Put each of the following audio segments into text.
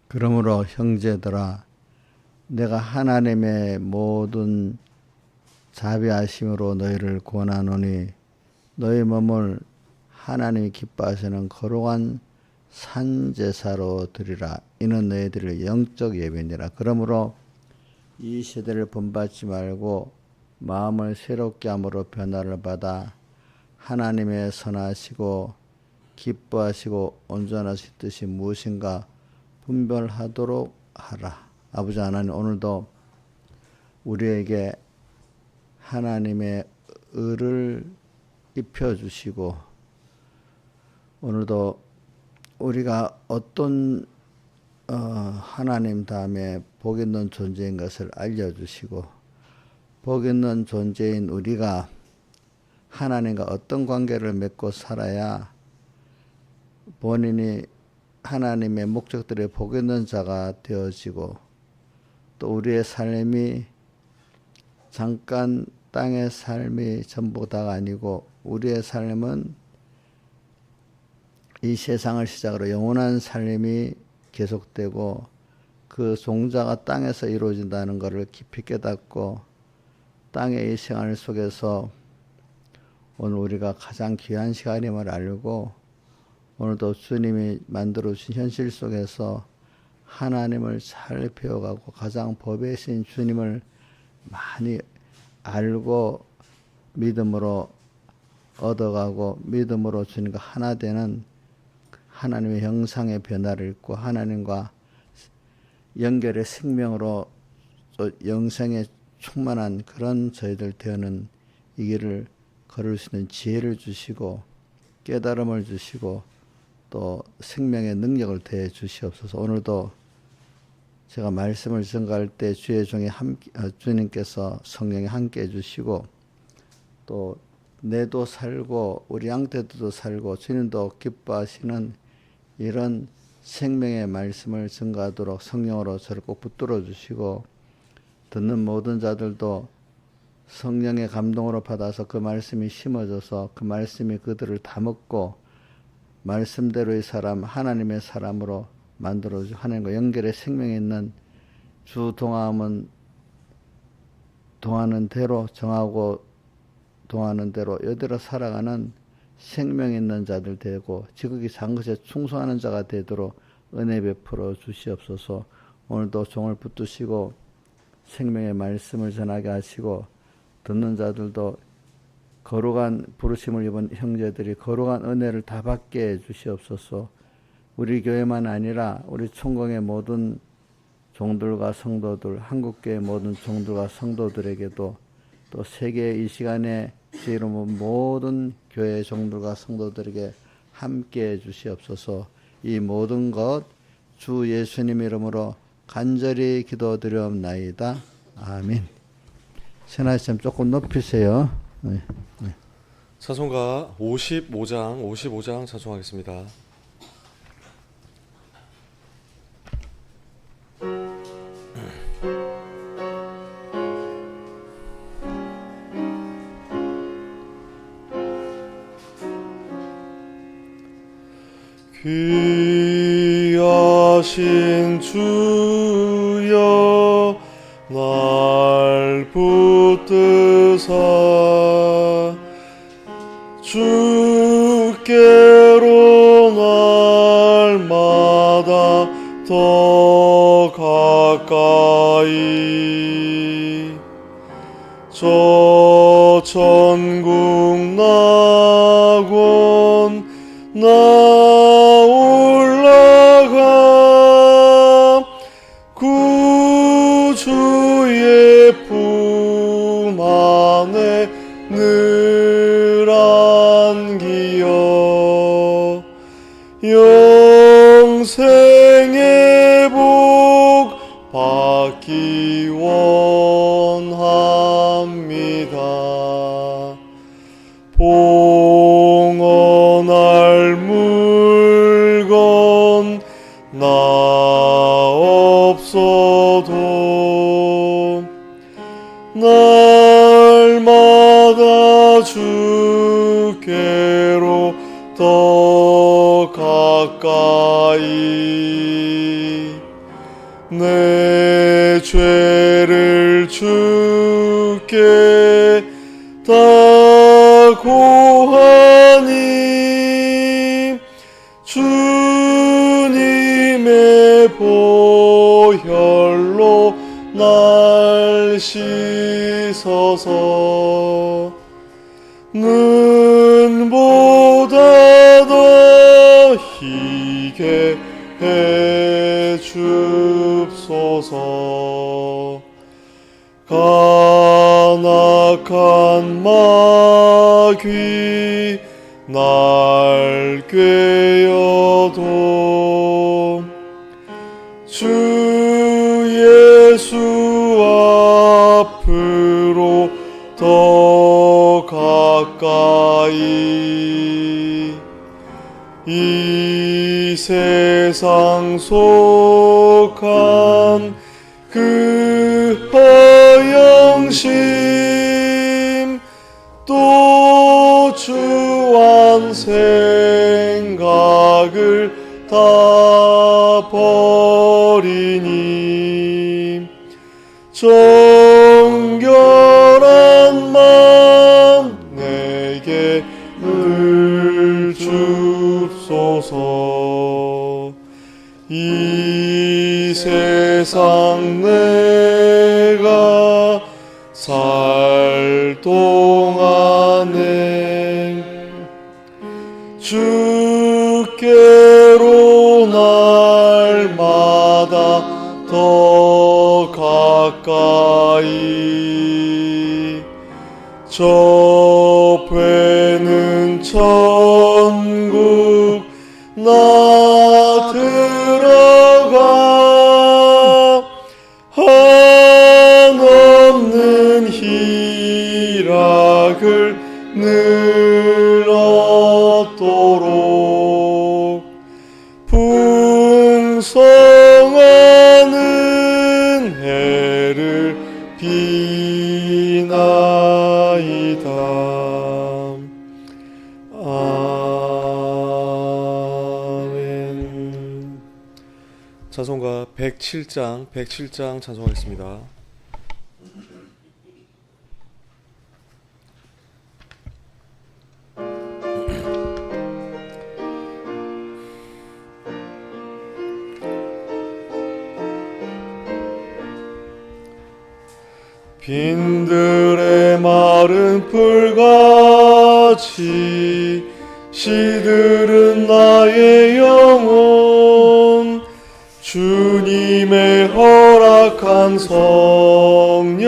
그러므로 형제들아, 내가 하나님의 모든 자비하심으로 너희를 권하노니 너희 몸을 하나님이 기뻐하시는 거룩한 산제사로 드리라. 이는 너희들의 영적 예배니라. 그러므로 이 세대를 본받지 말고 마음을 새롭게 함으로 변화를 받아 하나님의 선하시고 기뻐하시고 온전하신 뜻이 무엇인가 분별하도록 하라. 아버지 하나님, 오늘도 우리에게 하나님의 의를 입혀주시고 오늘도 우리가 어떤 하나님 다음에 복 있는 존재인 것을 알려주시고 복 있는 존재인 우리가 하나님과 어떤 관계를 맺고 살아야 본인이 하나님의 목적들에 복 있는 자가 되어지고 또 우리의 삶이 잠깐 땅의 삶이 전부다가 아니고 우리의 삶은 이 세상을 시작으로 영원한 삶이 계속되고 그 종자가 땅에서 이루어진다는 것을 깊이 깨닫고 땅의 이 생활 속에서 오늘 우리가 가장 귀한 시간임을 알고 오늘도 주님이 만들어주신 현실 속에서 하나님을 잘 배워가고 가장 법이신 주님을 많이 알고 믿음으로 얻어가고 믿음으로 주님과 하나 되는 하나님의 형상의 변화를 입고 하나님과 연결의 생명으로 또 영생에 충만한 그런 저희들 되는 이 길을 걸을 수 있는 지혜를 주시고 깨달음을 주시고 또 생명의 능력을 더해 주시옵소서. 오늘도 제가 말씀을 증거할 때 주의 종이 주님께서 성령이 함께 해주시고 또 내도 살고 우리 양떼도 살고 주님도 기뻐하시는 이런 생명의 말씀을 증거하도록 성령으로 저를 꼭 붙들어 주시고 듣는 모든 자들도 성령의 감동으로 받아서 그 말씀이 심어져서 그 말씀이 그들을 다 먹고 말씀대로의 사람, 하나님의 사람으로 만들어주고 하나님과 연결의 생명이 있는 주 동함은 동하는 대로 정하고 동하는 대로 이대로 살아가는 생명 있는 자들 되고 지극히 작은 것에 충성하는 자가 되도록 은혜 베풀어 주시옵소서. 오늘도 종을 붙드시고 생명의 말씀을 전하게 하시고 듣는 자들도 거룩한 부르심을 입은 형제들이 거룩한 은혜를 다 받게 해 주시옵소서. 우리 교회만 아니라 우리 총공의 모든 종들과 성도들, 한국교회 모든 종들과 성도들에게도 또 세계 이 시간에 제 이름으로 모든 교회 종들과 성도들에게 함께 해 주시옵소서. 이 모든 것 주 예수님 이름으로 간절히 기도드리옵나이다. 아멘. 세나시점 조금 높이세요. 네. 찬송가 55장 찬송하겠습니다. 귀하신 주여 날 붙드사 주께로 날마다 더 가까이 저 천국 낙원 나 올라가 구주의 품 안에 늘 안기어 영생의 복 받기 원합니다. 봉헌할 물건 나 없어도 날마다 주께로 더 가까이 내 죄를 주께 다 고하니 주님의 보혈로 날 씻어서 눈보다 더 희게 해 줍소서. 간악한 마귀 날 꾀어도 주 예수 앞으로 더 가까이 이 세상 속한 그 허영심 또 주한 생각을 다 버리니 정결한 마음 내게 늘 줍소서. 이 세상 내가 살 동안에 주께로 날마다 더 가까이 접해는 천국 나 들어가 한없는 희락을 늘 얻도록 풍성한 은혜를 비나이다. 아멘. 찬송가 107장 찬송하겠습니다. 빈들의 마른 풀같이 시들은 나의 영혼 주님의 허락한 성령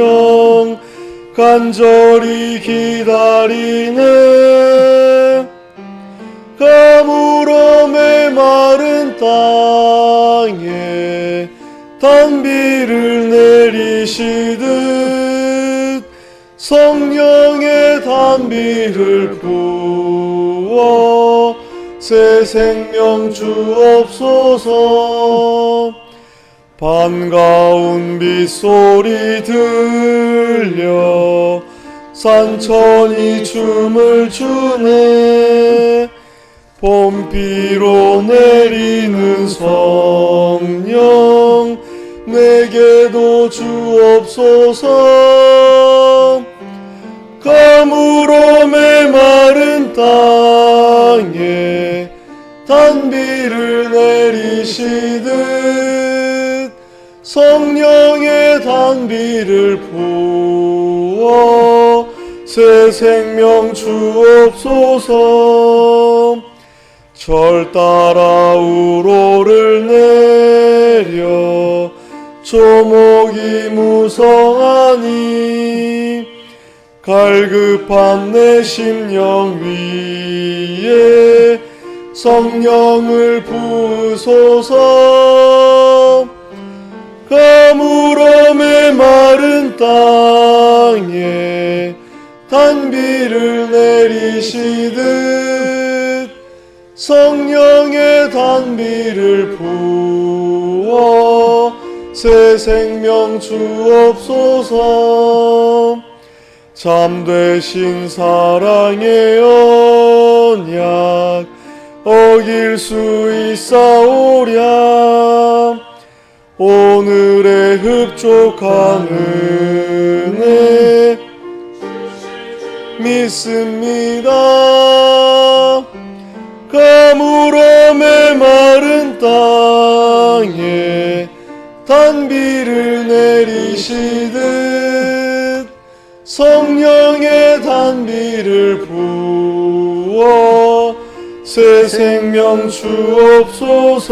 간절히 기다리네. 가물어 메마른 땅에 단비를 내리시듯 성령의 단비를 부어 새 생명 주옵소서. 반가운 빗소리 들려 산천이 춤을 추네. 봄비로 내리는 성령 내게도 주옵소서. 가물어 메마른 땅에 단비를 내리시듯 성령의 단비를 부어 새 생명 주옵소서. 절 따라 우로를 내려 조목이 무성하니 갈급한 내 심령 위에 성령을 부으소서. 가물어 메마른 땅에 단비를 내리시듯 성령의 단비를 부어 새 생명 주옵소서. 참되신 사랑의 언약 어길 수 있사오랴. 오늘의 흡족한 은혜 믿습니다. 가물어 메마른 땅에 단비를 내리시듯 성령의 단비를 부어 새 생명 주옵소서.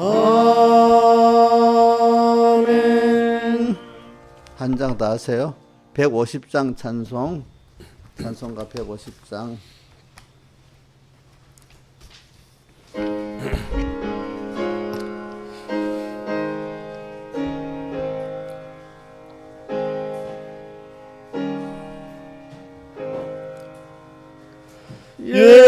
아멘. 한 장 더 하세요. 150장 찬송가 150장.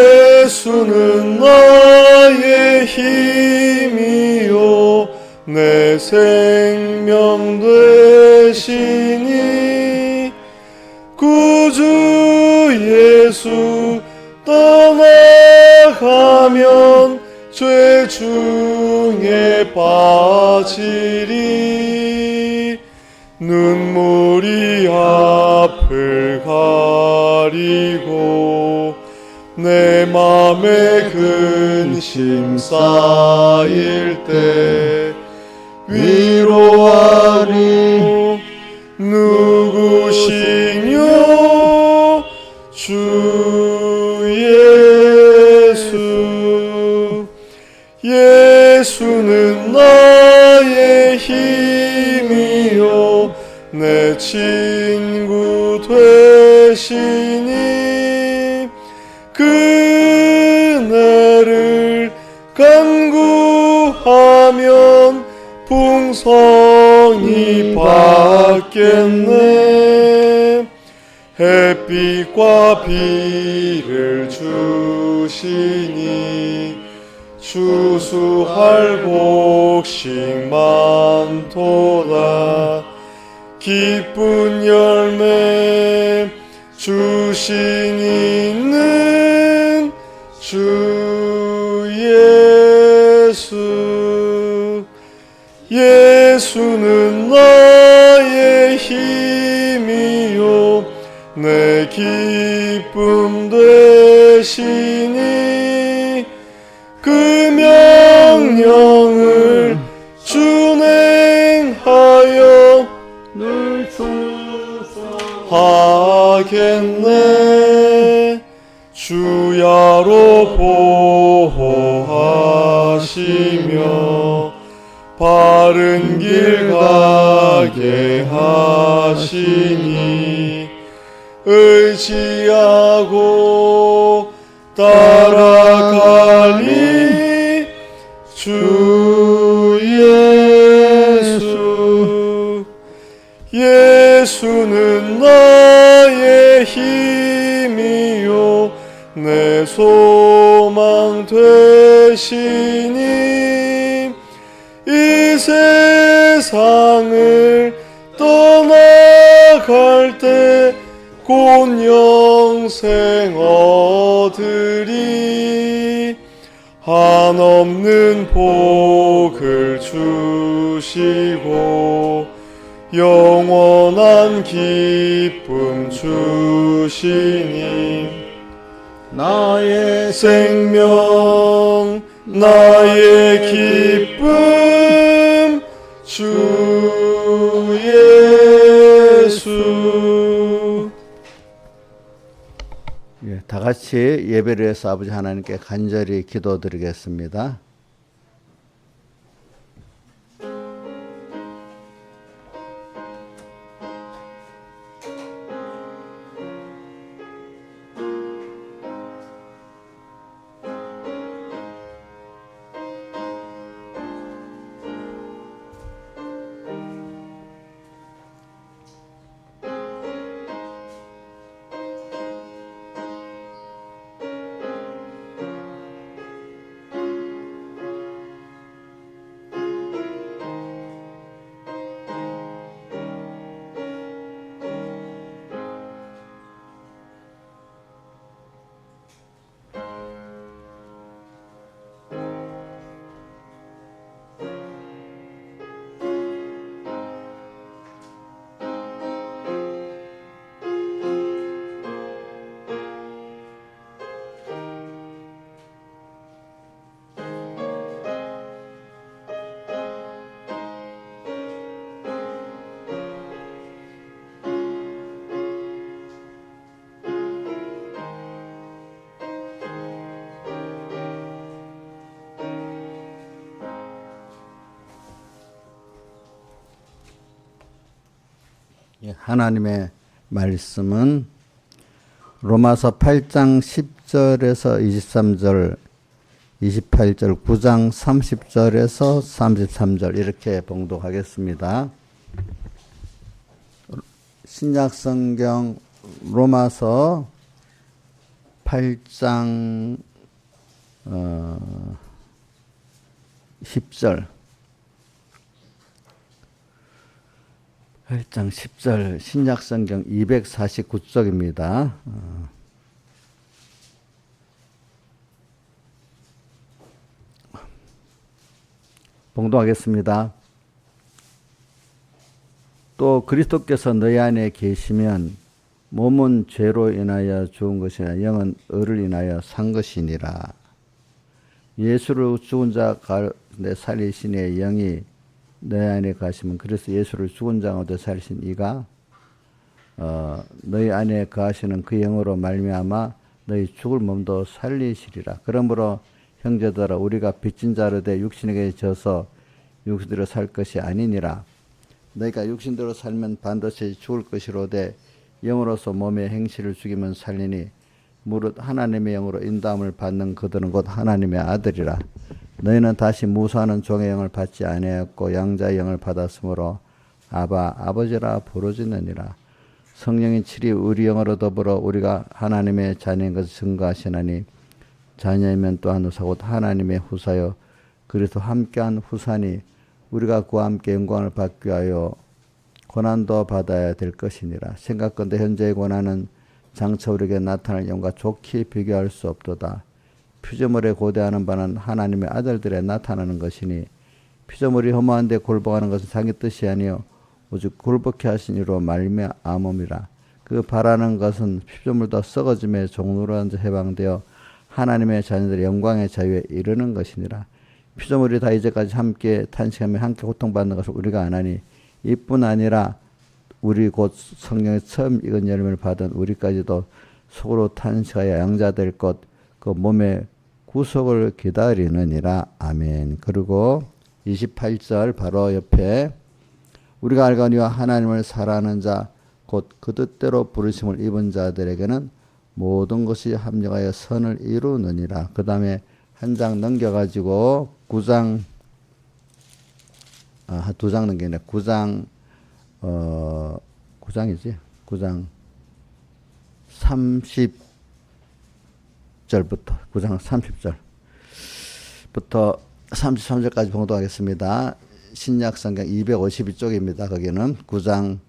예수는 나의 힘이요 내 생명 되시니 구주 예수 떠나가면 죄 중에 빠지리 눈물이 앞을 가리고 내 맘에 근심 쌓일 때 위로하리 누구시뇨 주 예수. 예수는 나의 힘이요 내 친구 되시니 그네를 간구하면 풍성이 받겠네. 햇빛과 비를 주시니 추수할 곡식 많도다. 기쁜 열매 주시니는 주 예수. 예수는 나의 힘이요 내 기쁨 되시니 그 명령을 준행하여 늘 충성하겠네. 주야로 보호하시며 바른 길 가게 하시니 의지하고 따라가리 주 예수. 예수는 나의 힘이요 내 소망 되시니 이 세상을 떠나갈 때 곧 영생 얻으리. 한없는 복을 주시고 영원한 기쁨 주시니 나의 생명 나의 기쁨 주 예수. 예, 다 같이 예배를 위해서 아버지 하나님께 간절히 기도드리겠습니다. 예, 하나님의 말씀은 로마서 8장 10절에서 23절, 28절, 9장 30절에서 33절 이렇게 봉독하겠습니다. 신약성경 로마서 8장 10절 8장 10절 신약성경 249쪽입니다. 봉독하겠습니다. 또 그리스도께서 너희 안에 계시면 몸은 죄로 인하여 죽은 것이나 영은 의를 인하여 산 것이니라. 예수를 죽은 자 가운데 살리시니 영이 너희 안에 가시면 그래서 예수를 죽은 자 가운데 살리신 이가 너희 안에 거하시는 그 영으로 말미암아 너희 죽을 몸도 살리시리라. 그러므로 형제들아 우리가 빚진 자로 돼 육신에게 져서 육신대로 살 것이 아니니라. 너희가 육신대로 살면 반드시 죽을 것이로되 영으로서 몸의 행실을 죽이면 살리니 무릇 하나님의 영으로 인도함을 받는 그들은 곧 하나님의 아들이라. 너희는 다시 무수하는 종의 영을 받지 아니하였고 양자의 영을 받았으므로 아바 아버지라 부르짖느니라. 성령이 칠이 우리 영으로 더불어 우리가 하나님의 자녀인 것을 증거하시나니 자녀이면 또한 후사 곧 하나님의 후사요 그리스도 함께한 후사니 우리가 그와 함께 영광을 받기 위하여 고난도 받아야 될 것이니라. 생각건대 현재의 고난은 장차 우리에게 나타날 영과 좋게 비교할 수 없도다. 피조물에 고대하는 바는 하나님의 아들들에 나타나는 것이니 피조물이 허무한데 굴복하는 것은 자기 뜻이 아니요 오직 굴복케 하신 이로 말미암음이라. 그 바라는 것은 피조물도 썩어짐의 종로로서 해방되어 하나님의 자녀들의 영광의 자유에 이르는 것이니라. 피조물이 다 이제까지 함께 탄식하며 함께 고통받는 것을 우리가 아나니 이뿐 아니라 우리 곧 성령의 처음 익은 열매를 받은 우리까지도 속으로 탄식하여 양자될 것 그 몸의 구속을 기다리느니라. 아멘. 그리고 28절 바로 옆에 우리가 알거니와 하나님을 사랑하는 자 곧 그 뜻대로 부르심을 입은 자들에게는 모든 것이 합력하여 선을 이루느니라. 그 다음에 한 장 넘겨가지고 9장 두 장 넘기네. 9장 9장이지. 9장 30절부터 9장 30절부터 33절까지 봉독하겠습니다. 신약성경 252쪽입니다. 거기는 9장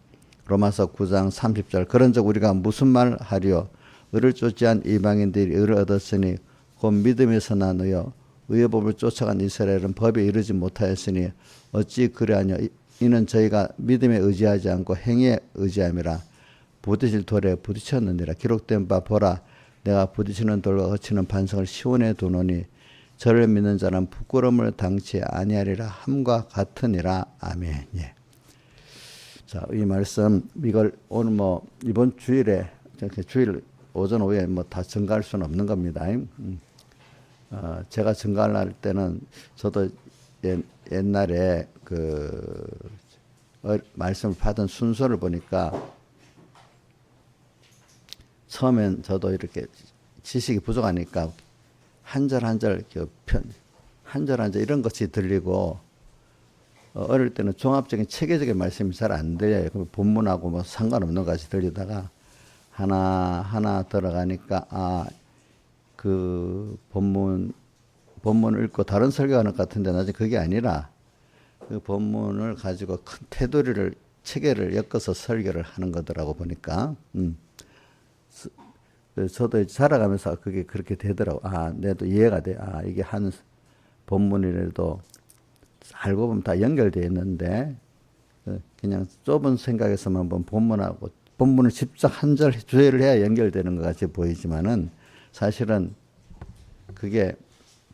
로마서 9장 30절 그런즉 우리가 무슨 말 하리요 의를 쫓지 않은 이방인들이 의를 얻었으니 곧 믿음에서 나누어 의의 법을 쫓아간 이스라엘은 법에 이르지 못하였으니 어찌 그리하뇨. 이는 저희가 믿음에 의지하지 않고 행위에 의지함이라. 부딪힐 돌에 부딪혔느니라. 기록된 바 보라 내가 부딪히는 돌과 거치는 반석을 시온에 두노니 저를 믿는 자는 부끄러움을 당치 아니하리라 함과 같으니라. 아멘. 예. 자, 이 말씀 이걸 오늘 이번 주일에 주일 오전 오후에 다 증가할 수는 없는 겁니다. 제가 증가를 할 때는 저도 옛날에 말씀을 받은 순서를 보니까 처음엔 저도 이렇게 지식이 부족하니까 한 절 한 절 한 절 한 절 이런 것이 들리고 어릴 때는 종합적인 체계적인 말씀이 잘 안 들려요. 본문하고 상관없는 것이 들리다가 하나 들어가니까 그 본문을 읽고 다른 설교하는 것 같은데 나중에 그게 아니라 그 본문을 가지고 큰 테두리를 체계를 엮어서 설교를 하는 거더라고 보니까 저도 자라가면서 그게 그렇게 되더라고. 내도 이해가 돼. 이게 한 본문이라도 알고 보면 다 연결되어 있는데 그냥 좁은 생각에서만 보면 본문을 직접 한 절 주의를 해야 연결되는 것 같이 보이지만은 사실은 그게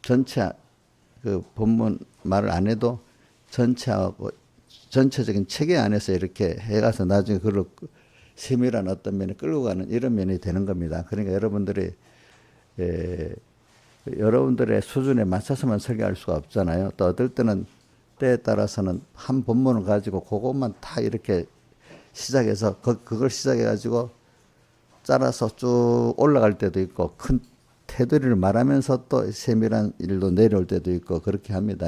전체 그 본문 말을 안 해도 전체하고 전체적인 체계 안에서 이렇게 해가서 나중에 그걸 세밀한 어떤 면에 끌고 가는 이런 면이 되는 겁니다. 그러니까 여러분들의 수준에 맞춰서만 설교할 수가 없잖아요. 또 어떨 때는 때에 따라서는 한 본문을 가지고 그것만 다 이렇게 시작해서 그걸 시작해가지고 짜라서 쭉 올라갈 때도 있고 큰 테두리를 말하면서 또 세밀한 일도 내려올 때도 있고 그렇게 합니다.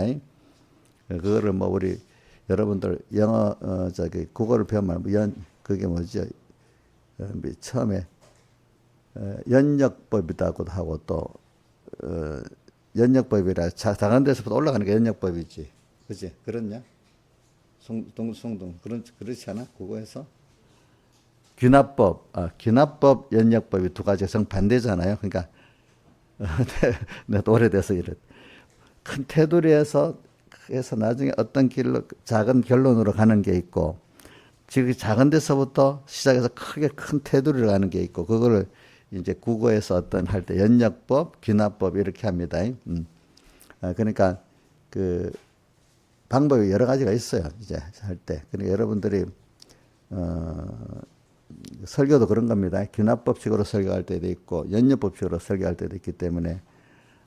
그거를 뭐 우리 여러분들 영어 국어를 배우면 그게 뭐죠? 처음에 연역법이라고도 하고 또 연역법이라 작은 데서부터 올라가는 게 연역법이지, 그지? 그렇냐? 송동 그렇지 않아? 국어에서 귀납법, 연역법이 두 가지가 정반대잖아요. 그러니까 내가 오래돼서 이래 큰 테두리에서 해서 나중에 어떤 길로 작은 결론으로 가는 게 있고 지금 작은 데서부터 시작해서 크게 큰 테두리를 가는 게 있고 그거를 이제 국어에서 어떤 할 때 연역법, 귀납법 이렇게 합니다. 그러니까 그 방법이 여러 가지가 있어요. 이제 할 때. 그러니까 여러분들이 설교도 그런 겁니다. 귀납법식으로 설교할 때도 있고 연역법식으로 설교할 때도 있기 때문에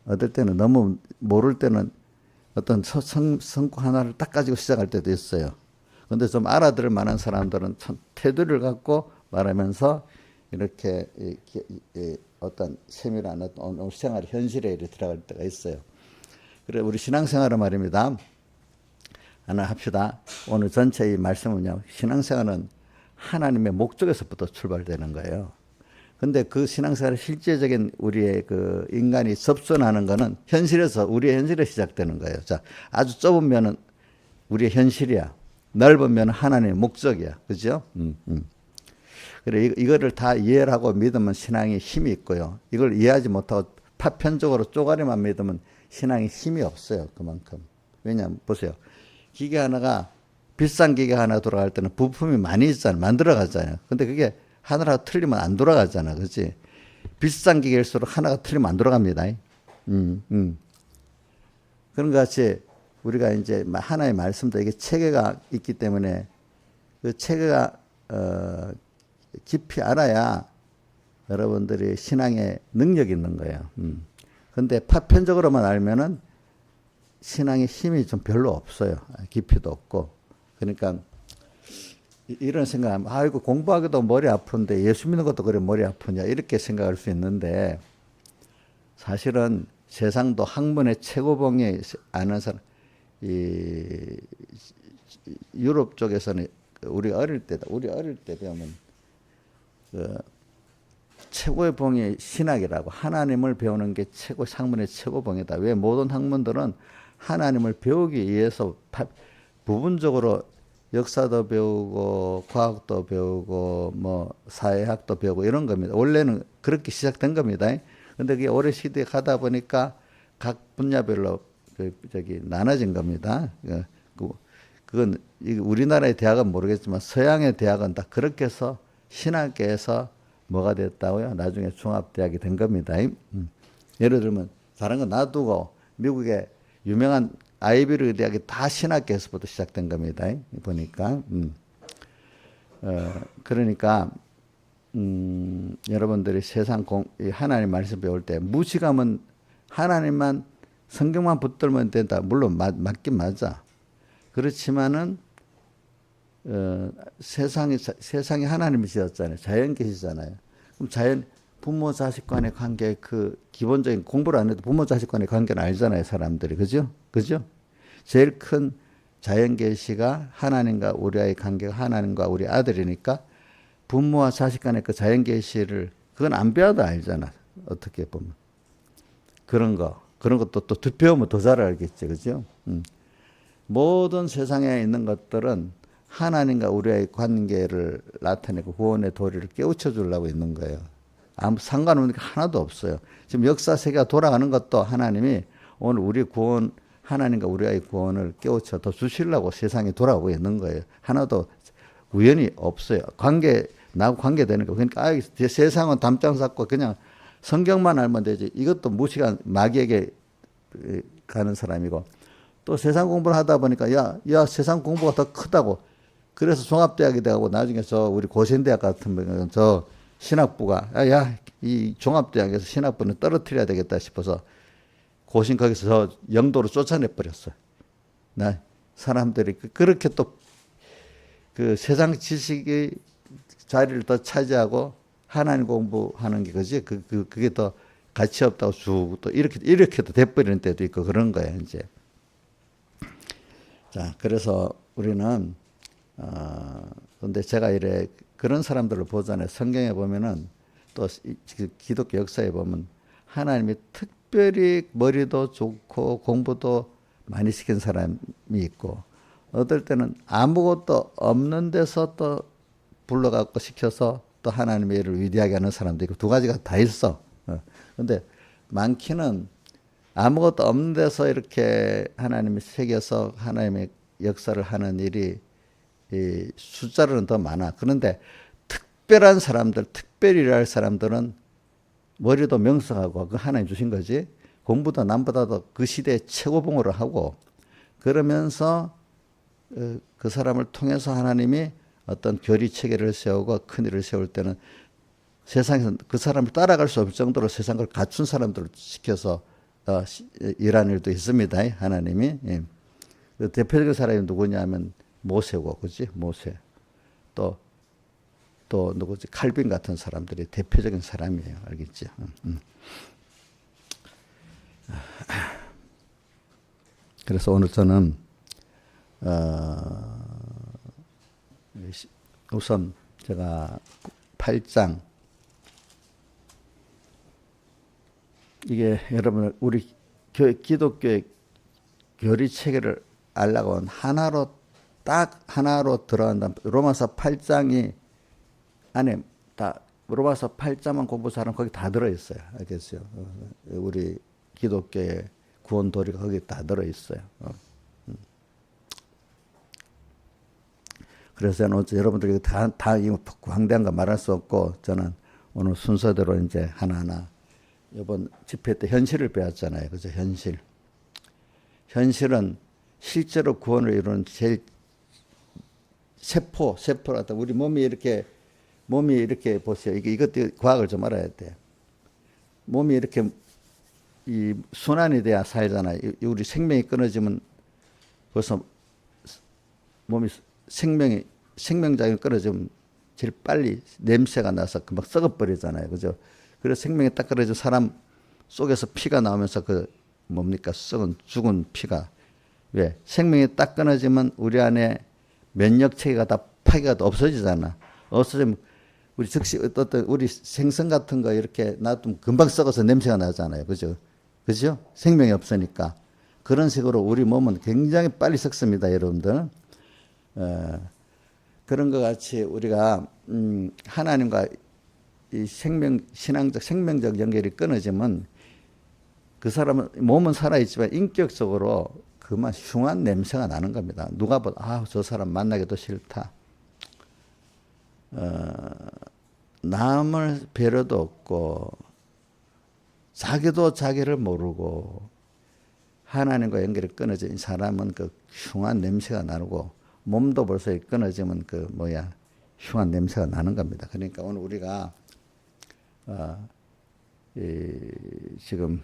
어떨 때는 너무 모를 때는 어떤 성구 하나를 딱 가지고 시작할 때도 있어요. 근데 좀 알아들을 만한 사람들은 참 테두리를 갖고 말하면서 이렇게 어떤 세밀한 어떤 생활 현실에 이렇게 들어갈 때가 있어요. 그래 우리 신앙생활은 말입니다. 하나 합시다. 오늘 전체 이 말씀은요. 신앙생활은 하나님의 목적에서부터 출발되는 거예요. 근데 그 신앙생활의 실제적인 우리의 그 인간이 접선하는 거는 현실에서 우리의 현실에 시작되는 거예요. 자, 아주 좁으면은 우리의 현실이야. 넓으면 하나님의 목적이야. 그죠? 그래 이거를 다 이해를 하고 믿으면 신앙이 힘이 있고요. 이걸 이해하지 못하고 파편적으로 쪼가리만 믿으면 신앙이 힘이 없어요. 그만큼. 왜냐하면 보세요. 기계 하나가 비싼 기계 하나 돌아갈 때는 부품이 많이 있잖아요. 만들어 가잖아요. 근데 그게 하나가 틀리면 안 돌아가잖아. 그렇지? 비싼 기계일수록 하나가 틀리면 안 돌아갑니다. 그런 것 같이 우리가 이제 하나의 말씀도 이게 체계가 있기 때문에 그 체계가 깊이 알아야 여러분들이 신앙에 능력이 있는 거예요. 근데 파편적으로만 알면은 신앙의 힘이 좀 별로 없어요. 깊이도 없고. 그러니까 이런 생각하면 아이고 공부하기도 머리 아픈데 예수 믿는 것도 그래 머리 아프냐 이렇게 생각할 수 있는데 사실은 세상도 학문의 최고봉에 아는 사람 이 유럽 쪽에서는 우리 어릴 때 배우면 그 최고의 봉이 신학이라고 하나님을 배우는 게 최고 학문의 최고봉이다. 왜 모든 학문들은 하나님을 배우기 위해서 부분적으로 역사도 배우고 과학도 배우고 뭐 사회학도 배우고 이런 겁니다. 원래는 그렇게 시작된 겁니다. 근데 그게 오래 시대에 가다 보니까 각 분야별로 나눠진 겁니다. 그건 우리나라의 대학은 모르겠지만 서양의 대학은 다 그렇게 해서 신학계에서 뭐가 됐다고요? 나중에 종합대학이 된 겁니다. 예를 들면 다른 건 놔두고 미국의 유명한 아이비리그 대학이 다 신학계에서부터 시작된 겁니다. 보니까 그러니까 여러분들이 하나님 말씀 배울 때 무지감은 하나님만 성경만 붙들면 된다. 물론 맞긴 맞아. 그렇지만은 세상이 하나님이 지었잖아요. 자연 계시잖아요. 그럼 부모 자식 간의 관계 그 기본적인 공부를 안 해도 부모 자식 간의 관계는 알잖아요. 사람들이. 그죠? 제일 큰 자연 계시가 하나님과 우리와의 관계가 하나님과 우리 아들이니까 부모와 자식 간의 그 자연 계시를 그건 안 배워도 알잖아. 어떻게 보면. 그런 것도 또 배우면 더 잘 알겠죠. 그죠? 모든 세상에 있는 것들은 하나님과 우리의 관계를 나타내고 구원의 도리를 깨우쳐 주려고 있는 거예요. 아무 상관없는 게 하나도 없어요. 지금 역사 세계가 돌아가는 것도 하나님이 오늘 우리 하나님과 우리의 구원을 깨우쳐 더 주시려고 세상이 돌아오고 있는 거예요. 하나도 우연이 없어요. 나하고 관계되는 거. 그러니까 세상은 담장 쌓고 그냥 성경만 알면 되지. 이것도 무식한 마귀에게 가는 사람이고 또 세상 공부를 하다 보니까 야 세상 공부가 더 크다고. 그래서 종합대학이 되고 나중에 우리 고신대학 같은 경우는 신학부가 이 종합대학에서 신학부는 떨어뜨려야 되겠다 싶어서 고신 거기서 영도로 쫓아내 버렸어요. 사람들이 그렇게 또 그 세상 지식의 자리를 더 차지하고 하나님 공부하는 게 그지? 그게 더 가치 없다고 쭉 또 이렇게도 돼버리는 때도 있고 그런 거예요, 이제. 자, 그래서 우리는, 근데 제가 이래 그런 사람들을 보잖아요. 성경에 보면은 또 기독교 역사에 보면 하나님이 특별히 머리도 좋고 공부도 많이 시킨 사람이 있고 어떨 때는 아무것도 없는 데서 또 불러갖고 시켜서 또 하나님의 일을 위대하게 하는 사람도 있고 두 가지가 다 있어. 근데 많기는 아무것도 없는 데서 이렇게 하나님이 새겨서 하나님의 역사를 하는 일이 이 숫자로는 더 많아. 그런데 특별한 사람들, 특별히 일할 사람들은 머리도 명석하고 그 하나님 주신 거지. 공부도 남보다도 그 시대의 최고봉으로 하고 그러면서 그 사람을 통해서 하나님이 어떤 교리 체계를 세우고 큰 일을 세울 때는 세상에서 그 사람을 따라갈 수 없을 정도로 세상을 갖춘 사람들을 시켜서 일하는 일도 있습니다. 하나님이. 예. 그 대표적인 사람이 누구냐면 모세고, 그지? 모세. 또 누구지? 칼빈 같은 사람들이 대표적인 사람이에요. 알겠지? 그래서 오늘 저는 우선 제가 8장 이게 여러분 우리 기독교의 교리 체계를 알라고 하면 딱 하나로 들어간다. 로마서 8장이 안에 다 로마서 8장만 공부 잘하면 거기 다 들어있어요. 알겠어요? 우리 기독교의 구원 도리가 거기 다 들어있어요. 그래서 저는 여러분들에게 다 광대한 거 말할 수 없고 저는 오늘 순서대로 이제 하나하나 이번 집회 때 현실을 배웠잖아요. 그죠? 현실은 실제로 구원을 이루는 제일 세포라다. 우리 몸이 이렇게 보세요. 이것도 과학을 좀 알아야 돼. 몸이 이렇게 이 순환이 돼야 살잖아요. 우리 생명이 끊어지면 벌써 몸이 생명장이 끊어지면 제일 빨리 냄새가 나서 금방 썩어버리잖아요. 그죠? 그래서 생명이 딱 끊어져 사람 속에서 피가 나오면서 죽은 피가. 왜? 생명이 딱 끊어지면 우리 안에 면역 체계가 다 파괴가 없어지잖아. 없어지면 우리 즉시 어떤 우리 생선 같은 거 이렇게 놔두면 금방 썩어서 냄새가 나잖아요. 그죠? 그죠? 생명이 없으니까. 그런 식으로 우리 몸은 굉장히 빨리 썩습니다, 여러분들. 그런 것 같이 우리가 하나님과 이 생명적 연결이 끊어지면 그 사람은 몸은 살아있지만 인격적으로 그만 흉한 냄새가 나는 겁니다. 누가 봐도 저 사람 만나기도 싫다. 남을 배려도 없고 자기도 자기를 모르고 하나님과 연결이 끊어진 사람은 그 흉한 냄새가 나고 몸도 벌써 끊어지면 흉한 냄새가 나는 겁니다. 그러니까 오늘 우리가 지금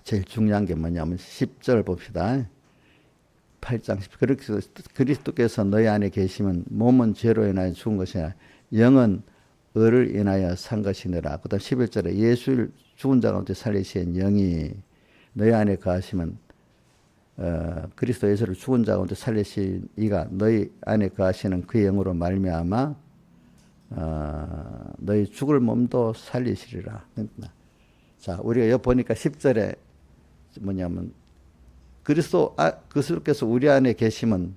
제일 중요한 게 뭐냐면 10절 봅시다. 8장 10절. 그렇게 그리스도께서 너희 안에 계시면 몸은 죄로 인하여 죽은 것이 아니라 영은 의를 인하여 산 것이니라. 그 다음 11절에 예수를 죽은 자 가운데 살리신 영이 너희 안에 거하시면 그리스도 예수를 죽은 자 가운데 살리신 이가 너희 안에 거하시는 그 영으로 말미암아 너희 죽을 몸도 살리시리라. 자, 우리가 여기 보니까 10절에 뭐냐면 그리스도께서 우리 안에 계시면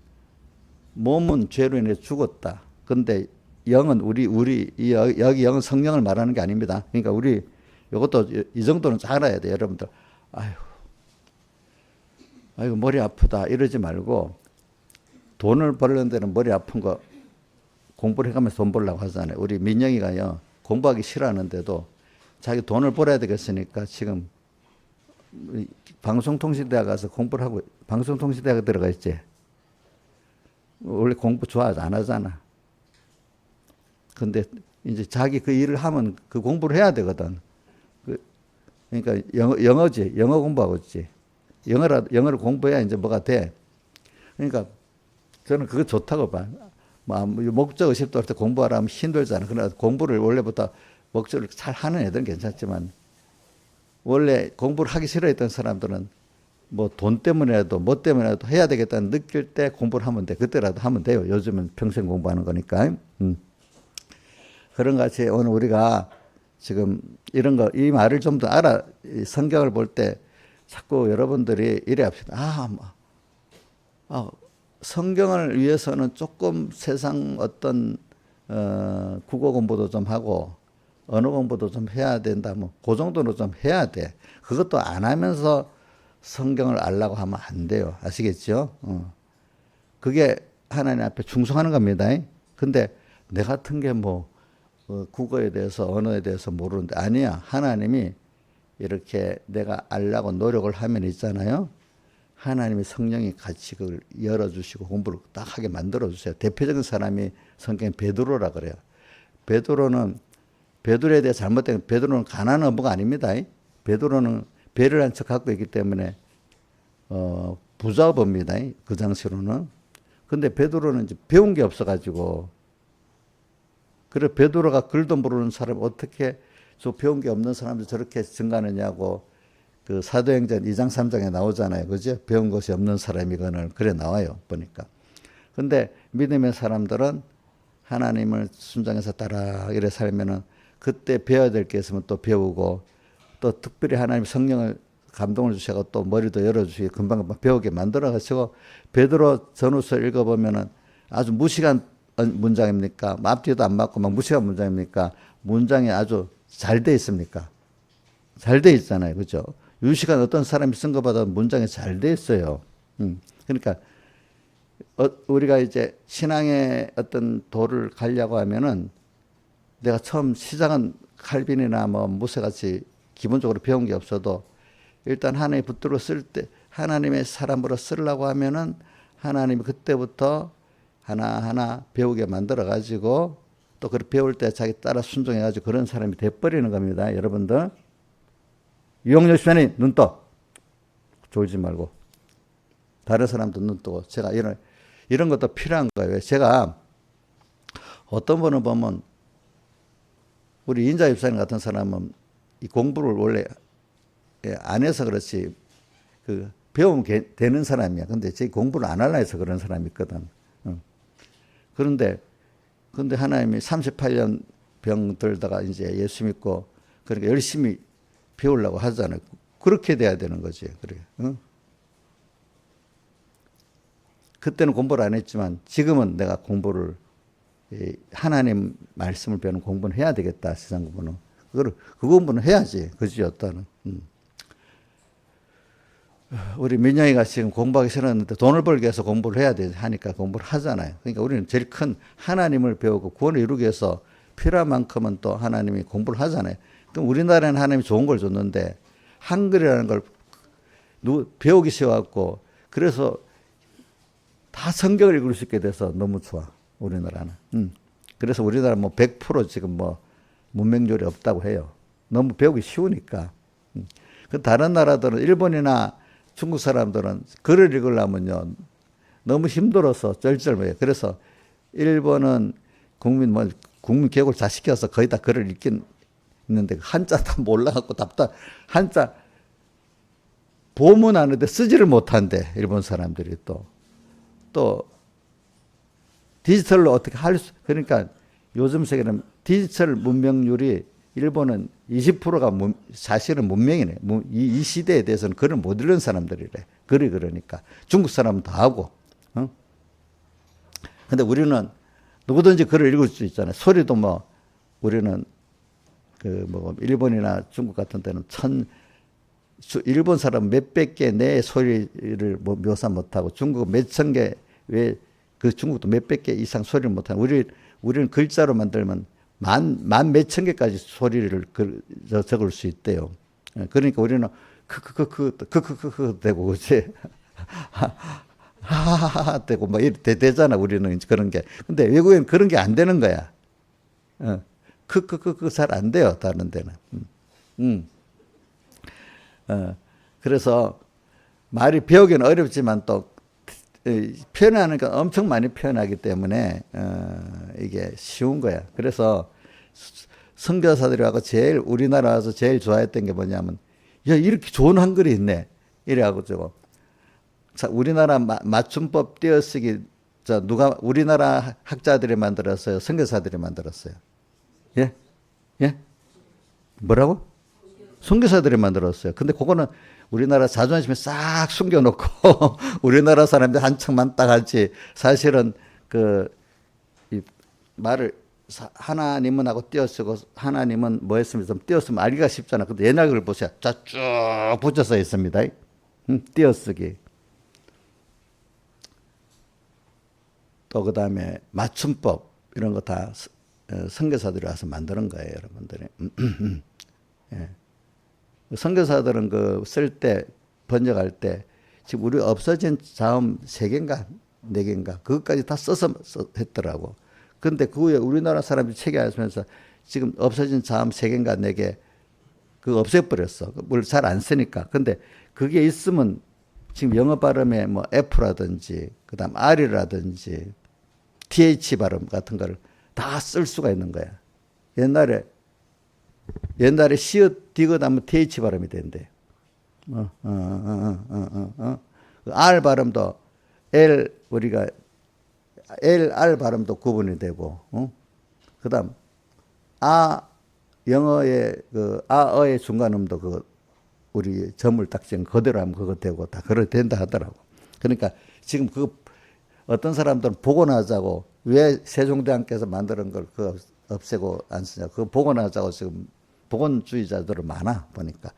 몸은 죄로 인해 죽었다. 근데 영은 여기 영은 성령을 말하는 게 아닙니다. 그러니까 우리 이것도 이 정도는 알아야 돼요, 여러분들. 아이고 머리 아프다 이러지 말고 돈을 벌는 데는 머리 아픈 거 공부를 해가면서 돈 벌려고 하잖아요. 우리 민영이가요 공부하기 싫어하는데도 자기 돈을 벌어야 되겠으니까 지금 방송통신대학 가서 공부를 하고 방송통신대학에 들어가 있지. 원래 공부 좋아하지 안 하잖아. 근데 이제 자기 그 일을 하면 그 공부를 해야 되거든. 그러니까 영어지. 영어 공부하고 있지. 영어를 공부해야 이제 뭐가 돼. 그러니까 저는 그거 좋다고 봐. 뭐 목적 의식도 할 때 공부하라면 힘들잖아. 그러나 공부를 원래부터 목적을 잘 하는 애들은 괜찮지만 원래 공부를 하기 싫어했던 사람들은 뭐 돈 때문에라도 뭐 때문에라도 해야 되겠다는 느낄 때 공부를 하면 돼. 그때라도 하면 돼요. 요즘은 평생 공부하는 거니까. 그런 같이 오늘 우리가 지금 이런 거, 이 말을 좀 더 알아, 이 성경을 볼 때 자꾸 여러분들이 이래 합시다. 성경을 위해서는 조금 세상 어떤, 국어 공부도 좀 하고, 언어 공부도 좀 해야 된다. 뭐, 그 정도는 좀 해야 돼. 그것도 안 하면서 성경을 알라고 하면 안 돼요. 아시겠죠? 그게 하나님 앞에 충성하는 겁니다. 근데 내 같은 게 뭐, 국어에 대해서 언어에 대해서 모르는데 아니야. 하나님이 이렇게 내가 알라고 노력을 하면 있잖아요. 하나님이 성령이 같이 그걸 열어주시고 공부를 딱 하게 만들어주세요. 대표적인 사람이 성경에 베드로라 그래요. 베드로에 대해 잘못된 베드로는 가난한 어부가 아닙니다. 베드로는 배를 한 척 갖고 있기 때문에 부자 어부입니다. 그 당시로는. 근데 베드로는 이제 배운 게 없어가지고 그래 베드로가 글도 모르는 사람 어떻게 저 배운 게 없는 사람들 저렇게 증가하느냐고 그 사도행전 2장 3장에 나오잖아요. 그죠? 배운 것이 없는 사람이거늘 그래 나와요. 보니까. 근데 믿음의 사람들은 하나님을 순종해서 따라 이래 살면은 그때 배워야 될 게 있으면 또 배우고 또 특별히 하나님 성령을 감동을 주셔서 또 머리도 열어주시고 금방금방 배우게 만들어 가지고 베드로 전후서 읽어보면은 아주 무식한 문장입니까? 앞뒤도 안 맞고 막 무식한 문장입니까? 문장이 아주 잘 돼 있습니까? 잘 돼 있잖아요. 그죠? 유식한 어떤 사람이 쓴 것보다 문장이 잘 돼 있어요. 그러니까 우리가 이제 신앙의 어떤 도를 가려고 하면은 내가 처음 시작은 칼빈이나 뭐 무쇠같이 기본적으로 배운 게 없어도 일단 하나님이 붙들어 쓸 때 하나님의 사람으로 쓰려고 하면은 하나님이 그때부터 하나하나 배우게 만들어 가지고 또 그 배울 때 자기 따라 순종해 가지고 그런 사람이 돼버리는 겁니다. 여러분들 유영열 시간에 눈 떠. 졸지 말고 다른 사람도 눈 뜨고 제가 이런 것도 필요한 거예요. 제가 어떤 분을 보면 우리 인자 집사님 같은 사람은 이 공부를 원래 안 해서 그렇지 그 배우면 되는 사람이야. 근데 제 공부를 안 하려 해서 그런 사람이 있거든. 그런데 하나님이 38년 병 들다가 이제 예수 믿고 그러니까 열심히 배우려고 하잖아요. 그렇게 돼야 되는 거지. 그래. 그때는 공부를 안 했지만 지금은 내가 공부를 하나님 말씀을 배우는 공부는 해야 되겠다. 세상 공부는. 그 공부는 해야지. 그지 어떠는. 우리 민영이가 지금 공부하기 싫었는데 돈을 벌기 위해서 공부를 해야 돼 하니까 공부를 하잖아요. 그러니까 우리는 제일 큰 하나님을 배우고 구원을 이루기 위해서 필요한 만큼은 또 하나님이 공부를 하잖아요. 그럼 우리나라에는 하나님이 좋은 걸 줬는데 한글이라는 걸 배우기 쉬워갖고 그래서 다 성경을 읽을 수 있게 돼서 너무 좋아. 우리나라는. 그래서 우리나라 뭐 100% 지금 뭐 문맹률이 없다고 해요. 너무 배우기 쉬우니까. 그 다른 나라들은 일본이나 중국 사람들은 글을 읽으려면요 너무 힘들어서 쩔쩔매요. 그래서 일본은 국민 교육을 다 시켜서 거의 다 글을 읽긴 있는데 한자 다 몰라갖고 한자 보면 아는데 쓰지를 못한대. 일본 사람들이 또 디지털로 어떻게 그러니까 요즘 세계는 디지털 문명률이 일본은 20%가 사실은 문명이네. 이 시대에 대해서는 글을 못 읽는 사람들이래. 그러니까. 중국 사람은 다 하고. 근데 우리는 누구든지 글을 읽을 수 있잖아요. 소리도 뭐, 우리는 일본이나 중국 같은 데는 일본 사람 몇백 개 내 소리를 묘사 못하고 중국은 몇천 개, 중국도 몇백 개 이상 소리를 못하고 우리는 글자로 만들면 만 몇천 개까지 소리를 적을 수 있대요. 그러니까 우리는 크크크크 되고 그치 하하하 되고 막 이렇게 되잖아. 우리는 그런 게. 근데 외국에는 그런 게 안 되는 거야. 크크크크 잘 안 돼요. 다른 데는. 그래서 말이 배우기는 어렵지만 또 표현하니까 엄청 많이 표현하기 때문에 이게 쉬운 거야. 그래서 선교사들이 와서 제일 우리나라 와서 제일 좋아했던 게 뭐냐면 야 이렇게 좋은 한글이 있네 이래가지고 자 우리나라 맞춤법 띄어쓰기 누가 우리나라 학자들이 만들었어요? 선교사들이 만들었어요? 예? 예? 뭐라고? 선교사들이 만들었어요. 근데 그거는 우리나라 자존심에 싹 숨겨놓고 우리나라 사람들 한창만 딱 하지 사실은 이 말을 하나님은 하고 띄어쓰고 하나님은 뭐 했으면 좀 띄어쓰면 알기가 쉽잖아. 근데 옛날 걸 보세요. 자 쭉 붙여서 있습니다. 띄어쓰기. 또 그다음에 맞춤법 이런 거 다 선교사들이 와서 만드는 거예요, 여러분들이. 예. 선교사들은 쓸 때 번역할 때 지금 우리 없어진 자음 3개인가 4개인가 그것까지 다 써서 했더라고. 근데 그 후에 우리나라 사람들이 체계하면서 지금 없어진 자음 3개인가 4개 그거 없애버렸어. 뭘 잘 안 쓰니까. 근데 그게 있으면 지금 영어 발음에 뭐 F라든지 그다음 R이라든지 TH 발음 같은 거를 다 쓸 수가 있는 거야. 옛날에 시읒 디귿 하면 TH 발음이 된대. R 발음도 우리가 LR 발음도 구분이 되고, 그다음 영어의 아어의 중간음도 우리 점을 딱 지은 그대로 하면 그거 되고 다 그래 된다 하더라고. 그러니까 지금 어떤 사람들은 복원하자고 왜 세종대왕께서 만드는 걸 없애고 안 쓰냐. 그거 복원하자고 지금 복원주의자들은 많아 보니까.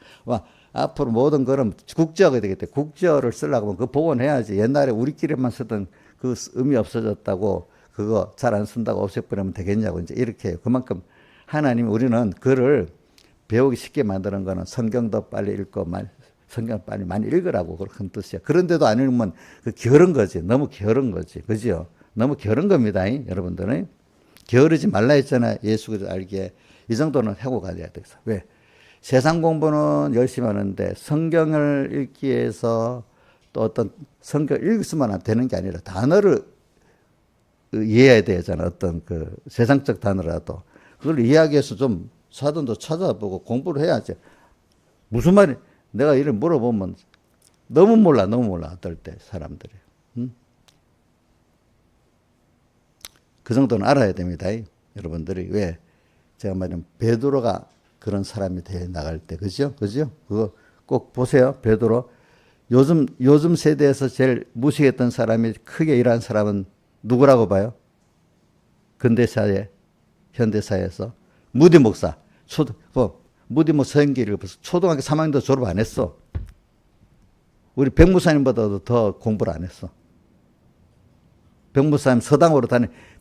앞으로 모든 거는 국제어가 되겠대. 국제어를 쓰려고 하면 그거 복원해야지. 옛날에 우리끼리만 쓰던 그 의미 없어졌다고 그거 잘 안 쓴다고 없애버리면 되겠냐고 이제 이렇게 해요. 그만큼 하나님 우리는 글을 배우기 쉽게 만드는 거는 성경도 빨리 읽고 성경 빨리 많이 읽으라고 그런 뜻이야. 그런데도 안 읽으면 게으른 거지. 너무 게으른 거지. 그죠? 너무 게으른 겁니다. 여러분들은. 게으르지 말라 했잖아. 예수 그리스도 알기에. 이 정도는 하고 가야 되겠어. 왜? 세상 공부는 열심히 하는데 성경을 읽기 위해서 또 어떤 성경 읽으면 되는 게 아니라 단어를 이해해야 되잖아. 어떤 세상적 단어라도. 그걸 이해하기 위해서 좀 사전도 찾아보고 공부를 해야지. 무슨 말이, 내가 이를 물어보면 너무 몰라. 어떨 때 사람들이. 그 정도는 알아야 됩니다. 여러분들이. 왜? 제가 말하면 베드로가 그런 사람이 돼 나갈 때. 그죠? 그거 꼭 보세요. 베드로. 요즘 세대에서 제일 무시했던 사람이 크게 일한 사람은 누구라고 봐요? 근대사회, 현대사회에서. 무디 목사. 무디 목사 연기를 초등학교 3학년도 졸업 안 했어. 우리 백무사님보다도 더 공부를 안 했어. 백무사님 서당으로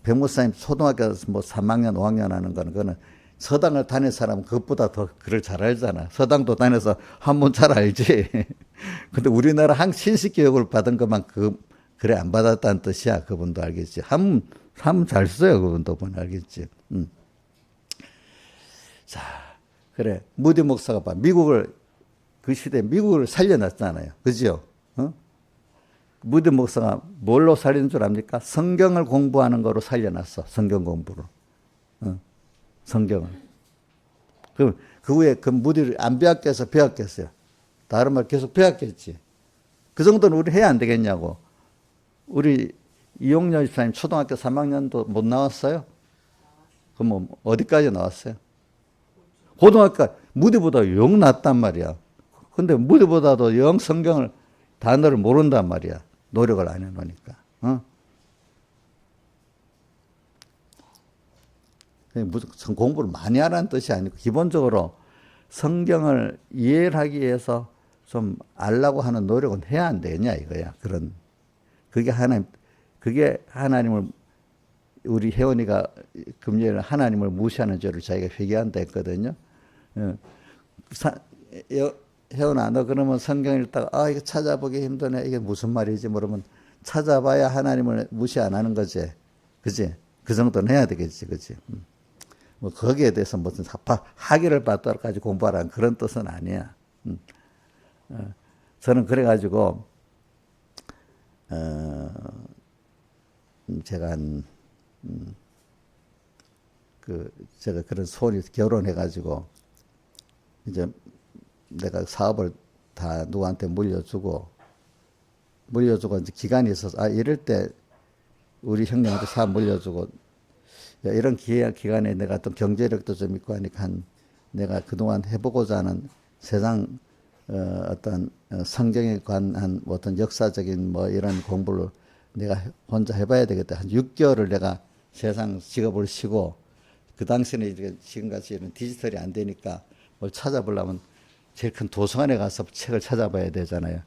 백무사님 초등학교 뭐 3학년, 5학년 하는 거는 서당을 다닌 사람은 그것보다 더 글을 잘 알잖아. 서당도 다녀서 한문 잘 알지. 근데 우리나라 신식 교육을 받은 것만 그래 안 받았다는 뜻이야. 그분도 알겠지. 한문 잘 써요. 그분도 보면 알겠지. 자, 그래. 무디 목사가 봐. 그 시대에 미국을 살려놨잖아요. 그죠? 무디 목사가 뭘로 살린 줄 압니까? 성경을 공부하는 거로 살려놨어. 성경 공부로. 성경을. 그 후에 무디를 안 배웠겠어요. 다른 말 계속 배웠겠지. 그 정도는 우리 해야 안 되겠냐고. 우리 이용렬 집사님 초등학교 3학년도 못 나왔어요? 그럼 어디까지 나왔어요? 고등학교 무디보다 영 낫단 말이야. 근데 무디보다도 영 성경을 단어를 모른단 말이야. 노력을 안 해놓으니까. 무슨 공부를 많이 하라는 뜻이 아니고 기본적으로 성경을 이해를 하기 위해서 좀 알라고 하는 노력은 해야 안 되겠냐 이거야. 그게 하나님을 우리 혜원이가 금요일 하나님을 무시하는 죄를 자기가 회개한다 했거든요. 혜원아 너 그러면 성경 읽다가 이거 찾아보기 힘드네. 이게 무슨 말이지? 그러면 찾아봐야 하나님을 무시 안 하는 거지. 그지? 그 정도는 해야 되겠지. 그지? 뭐 거기에 대해서 무슨 학위를 받도록까지 공부하라는 그런 뜻은 아니야. 저는 그래가지고 제가 제가 그런 소원이 결혼해가지고 이제 내가 사업을 다 누구한테 물려주고 이제 기간이 있어서 이럴 때 우리 형님한테 사업 물려주고 이런 기간에 내가 또 경제력도 좀 있고 하니까 내가 그동안 해보고자 하는 세상 어떤 성경에 관한 어떤 역사적인 뭐 이런 공부를 내가 혼자 해봐야 되겠다. 한 6개월을 내가 세상 직업을 쉬고 그 당시에는 지금같이 이런 디지털이 안 되니까 뭘 찾아보려면 제일 큰 도서관에 가서 책을 찾아봐야 되잖아요.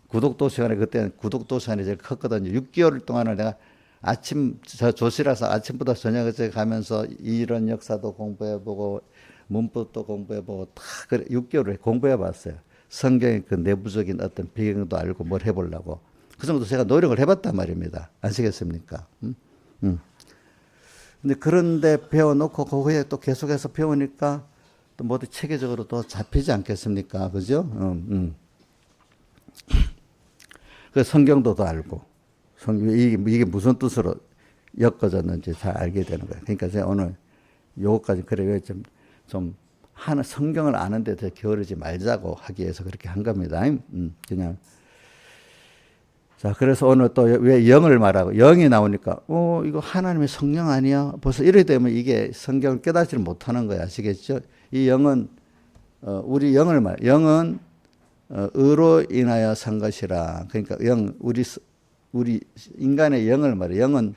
구독도서관에 그때는 구독도서관이 제일 컸거든요. 6개월 동안을 내가 아침 저 조실에서 아침부터 저녁까지 가면서 이런 역사도 공부해보고 문법도 공부해보고 다 그래 6개월을 공부해봤어요. 성경의 그 내부적인 어떤 배경도 알고 뭘 해보려고 그 정도 제가 노력을 해봤단 말입니다. 아시겠습니까? 근데 그런데 배워놓고 그 후에 또 계속해서 배우니까 또 모두 체계적으로 또 잡히지 않겠습니까? 그죠? 그 성경도 더 알고 이게 무슨 뜻으로 엮어졌는지 잘 알게 되는 거예요. 그러니까 제가 오늘 요거까지 그래 좀 하는 성경을 아는데 더 게으르지 말자고 하기 위해서 그렇게 한 겁니다. 그냥 자 그래서 오늘 또 왜 영을 말하고 영이 나오니까 이거 하나님의 성령 아니야? 벌써 이래 되면 이게 성경을 깨닫지를 못하는 거예요. 아시겠죠? 이 영은 우리 영을 영은 의로 인하여 산 것이라. 그러니까 우리 인간의 영을 말해. 영은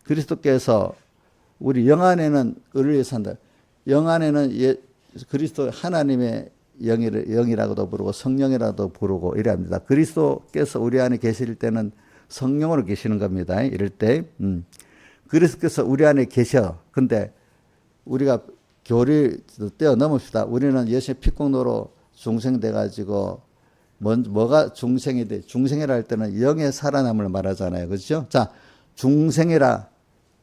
그리스도께서 우리 영 안에는 의를 위해 산다. 영 안에는 그리스도 하나님의 영이라고도 부르고 성령이라고도 부르고 이래 합니다. 그리스도께서 우리 안에 계실 때는 성령으로 계시는 겁니다. 이럴 때 그리스도께서 우리 안에 계셔. 근데 우리가 교리 뛰어넘읍시다. 우리는 예수의 피공로로 중생돼 가지고 뭐가 중생이 돼? 중생이라 할 때는 영의 살아남을 말하잖아요. 그렇죠? 자, 중생이라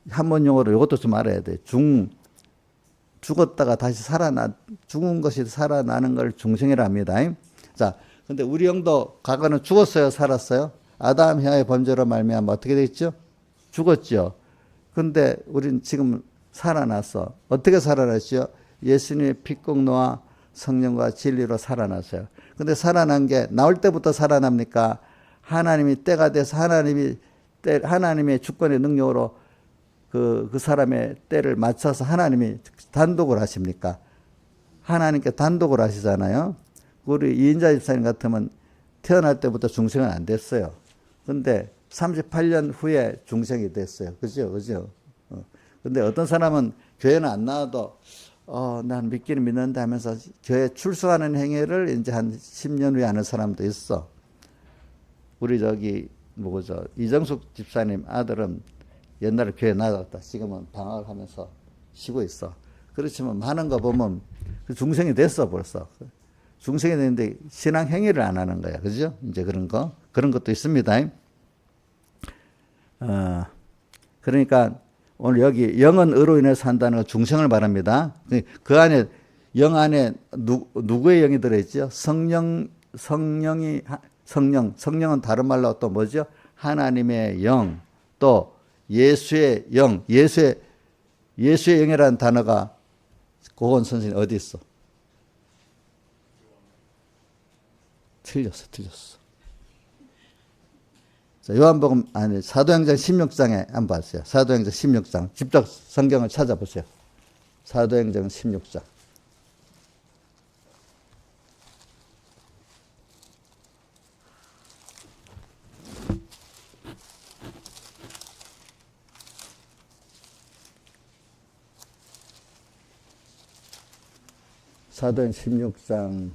한번 용어로 이것도 좀 알아야 돼. 죽었다가 다시 죽은 것이 살아나는 걸 중생이라 합니다. 자, 근데 우리 영도 과거는 죽었어요, 살았어요? 아담 하의 범죄로 말미암아 어떻게 됐죠? 죽었죠. 근데 우리는 지금 살아났어. 어떻게 살아났죠? 예수님의 피공로와 성령과 진리로 살아났어요. 근데 살아난 게 나올 때부터 살아납니까? 하나님이 때가 돼서 하나님의 주권의 능력으로 그 사람의 때를 맞춰서 하나님이 단독을 하십니까? 하나님께 단독을 하시잖아요. 우리 이인자 집사님 같으면 태어날 때부터 중생은 안 됐어요. 근데 38년 후에 중생이 됐어요. 그죠? 근데 어떤 사람은 교회는 안 나와도 난 믿기는 믿는다 하면서 교회 출석하는 행위를 이제 한 10년 후에 하는 사람도 있어. 우리 이정숙 집사님 아들은 옛날에 교회 나갔다. 지금은 방학을 하면서 쉬고 있어. 그렇지만 많은 거 보면 중생이 됐어 벌써. 중생이 됐는데 신앙 행위를 안 하는 거야. 그죠? 이제 그런 것도 있습니다. 그러니까 오늘 여기 영은 의로 인해서 산다는 건 중생을 말합니다. 그 안에 영 안에 누구의 영이 들어있죠? 성령은 다른 말로 또 뭐죠? 하나님의 영, 또 예수의 영, 예수의 영이라는 단어가 고건 선생님 어디 있어? 틀렸어. 자, 요한복음 아니 사도행전 16장에 한번 봤어요. 사도행전 16장. 직접 성경을 찾아보세요. 사도행전 16장. 사도행전 16장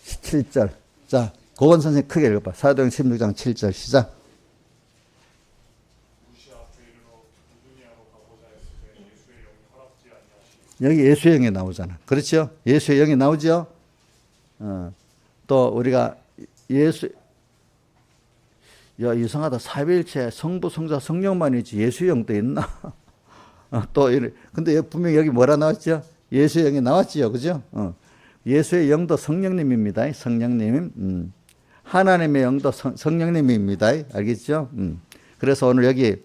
17절. 자, 고건 선생님 크게 읽어봐. 사도행전 16장 7절 시작. 여기 예수의 영이 나오잖아. 그렇죠? 예수의 영이 나오죠? 또 우리가 이상하다. 삼위일체 성부, 성자, 성령만이지 예수의 영도 있나? 근데 분명히 여기 뭐라 나왔죠? 예수의 영이 나왔지요. 그죠? 예수의 영도 성령님입니다. 성령님. 하나님의 영도 성령님입니다. 알겠죠? 그래서 오늘 여기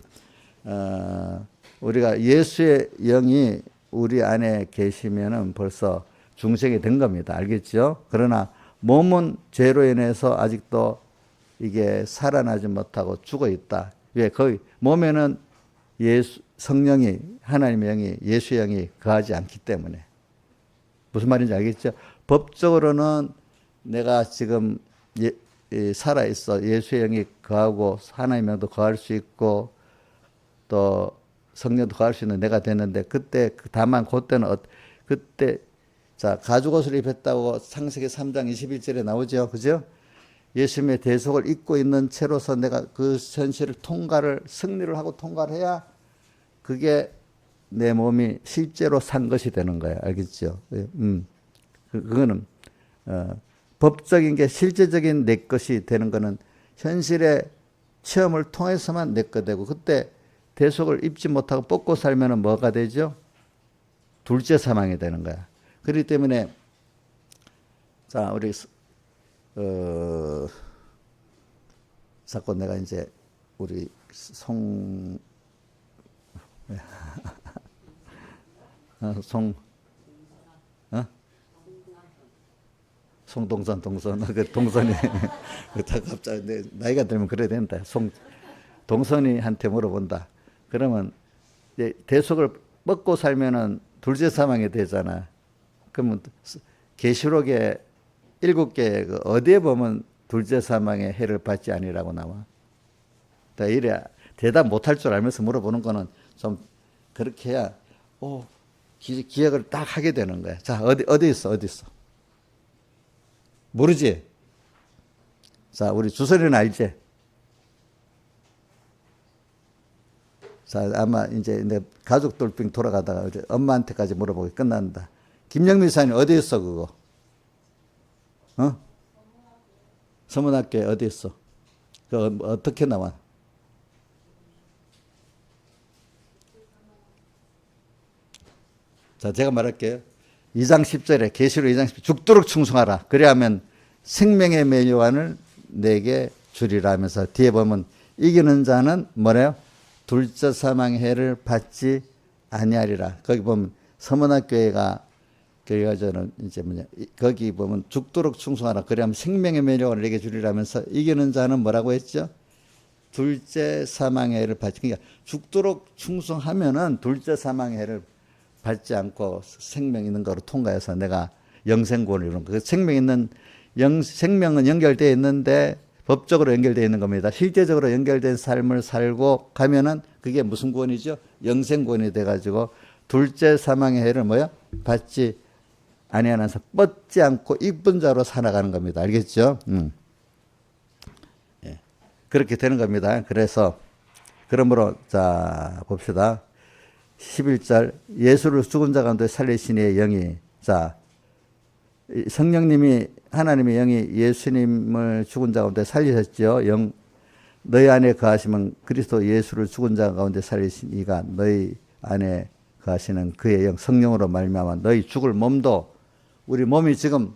우리가 예수의 영이 우리 안에 계시면은 벌써 중생이 된 겁니다. 알겠죠? 그러나 몸은 죄로 인해서 아직도 이게 살아나지 못하고 죽어 있다. 왜? 거의 몸에는 성령이, 하나님의 영이, 예수의 영이 거하지 않기 때문에. 무슨 말인지 알겠죠? 법적으로는 내가 지금 살아있어. 예수의 영이 거하고 하나님의 영도 거할 수 있고 또 성령도 거할 수 있는 내가 됐는데 그때 다만 그때는 그때 자 가죽옷을 입혔다고 창세기 3장 21절에 나오죠. 그죠? 예수님의 대속을 입고 있는 채로서 내가 그 현실을 승리를 하고 통과를 해야 그게 내 몸이 실제로 산 것이 되는 거예요. 알겠죠? 그거는 법적인 게 실제적인 내 것이 되는 거는 현실의 체험을 통해서만 내 거 되고 그때 대속을 입지 못하고 벗고 살면은 뭐가 되죠? 둘째 사망이 되는 거야. 그렇기 때문에 자 우리 자꾸 내가 이제 우리 송동선 그 동선이 갑자기 내 나이가 들면 그래야 된다. 동선이한테 물어본다. 그러면 이제 대속을 뻗고 살면은 둘째 사망이 되잖아. 그러면 계시록에 7개 어디에 보면 둘째 사망의 해를 받지 아니라고 나와. 이래 대답 못할 줄 알면서 물어보는 거는 좀 그렇게 해야 기억을 딱 하게 되는 거야. 자 어디 있어? 모르지? 자 우리 주설이는 알지? 자 아마 이제 내 가족 돌빙 돌아가다가 이제 엄마한테까지 물어보기 끝난다. 김영민 사님 어디 있어 그거? 서문학교에 어디 있어? 그 어떻게 나와? 자 제가 말할게요. 2장 10절에 계시록 2장 10절 죽도록 충성하라. 그래야면 생명의 멸류관을 내게 주리라 하면서 뒤에 보면 이기는 자는 뭐래요? 둘째 사망의 해를 받지 아니하리라. 거기 보면 서문학교회가 저는 이제 거기 보면 죽도록 충성하라. 그래야면 생명의 멸류관을 내게 주리라면서 이기는 자는 뭐라고 했죠? 둘째 사망의 해를 받지. 그러니까 죽도록 충성하면은 둘째 사망의 해를 받지 않고 생명 있는 거로 통과해서 내가 영생구원을 이루는 거. 생명은 연결되어 있는데 법적으로 연결되어 있는 겁니다. 실제적으로 연결된 삶을 살고 가면은 그게 무슨 구원이죠? 영생구원이 돼가지고 둘째 사망의 해를 받지 아니하면서 뻗지 않고 이쁜 자로 살아가는 겁니다. 알겠죠? 예. 그렇게 되는 겁니다. 그래서 그러므로 자 봅시다. 11절 예수를 죽은 자 가운데 살리신 이의 영이 자 성령님이 하나님의 영이 예수님을 죽은 자 가운데 살리셨죠. 너희 안에 거하시면 그리스도 예수를 죽은 자 가운데 살리신 이가 너희 안에 거하시는 그의 영 성령으로 말미암아 너희 죽을 몸도 우리 몸이 지금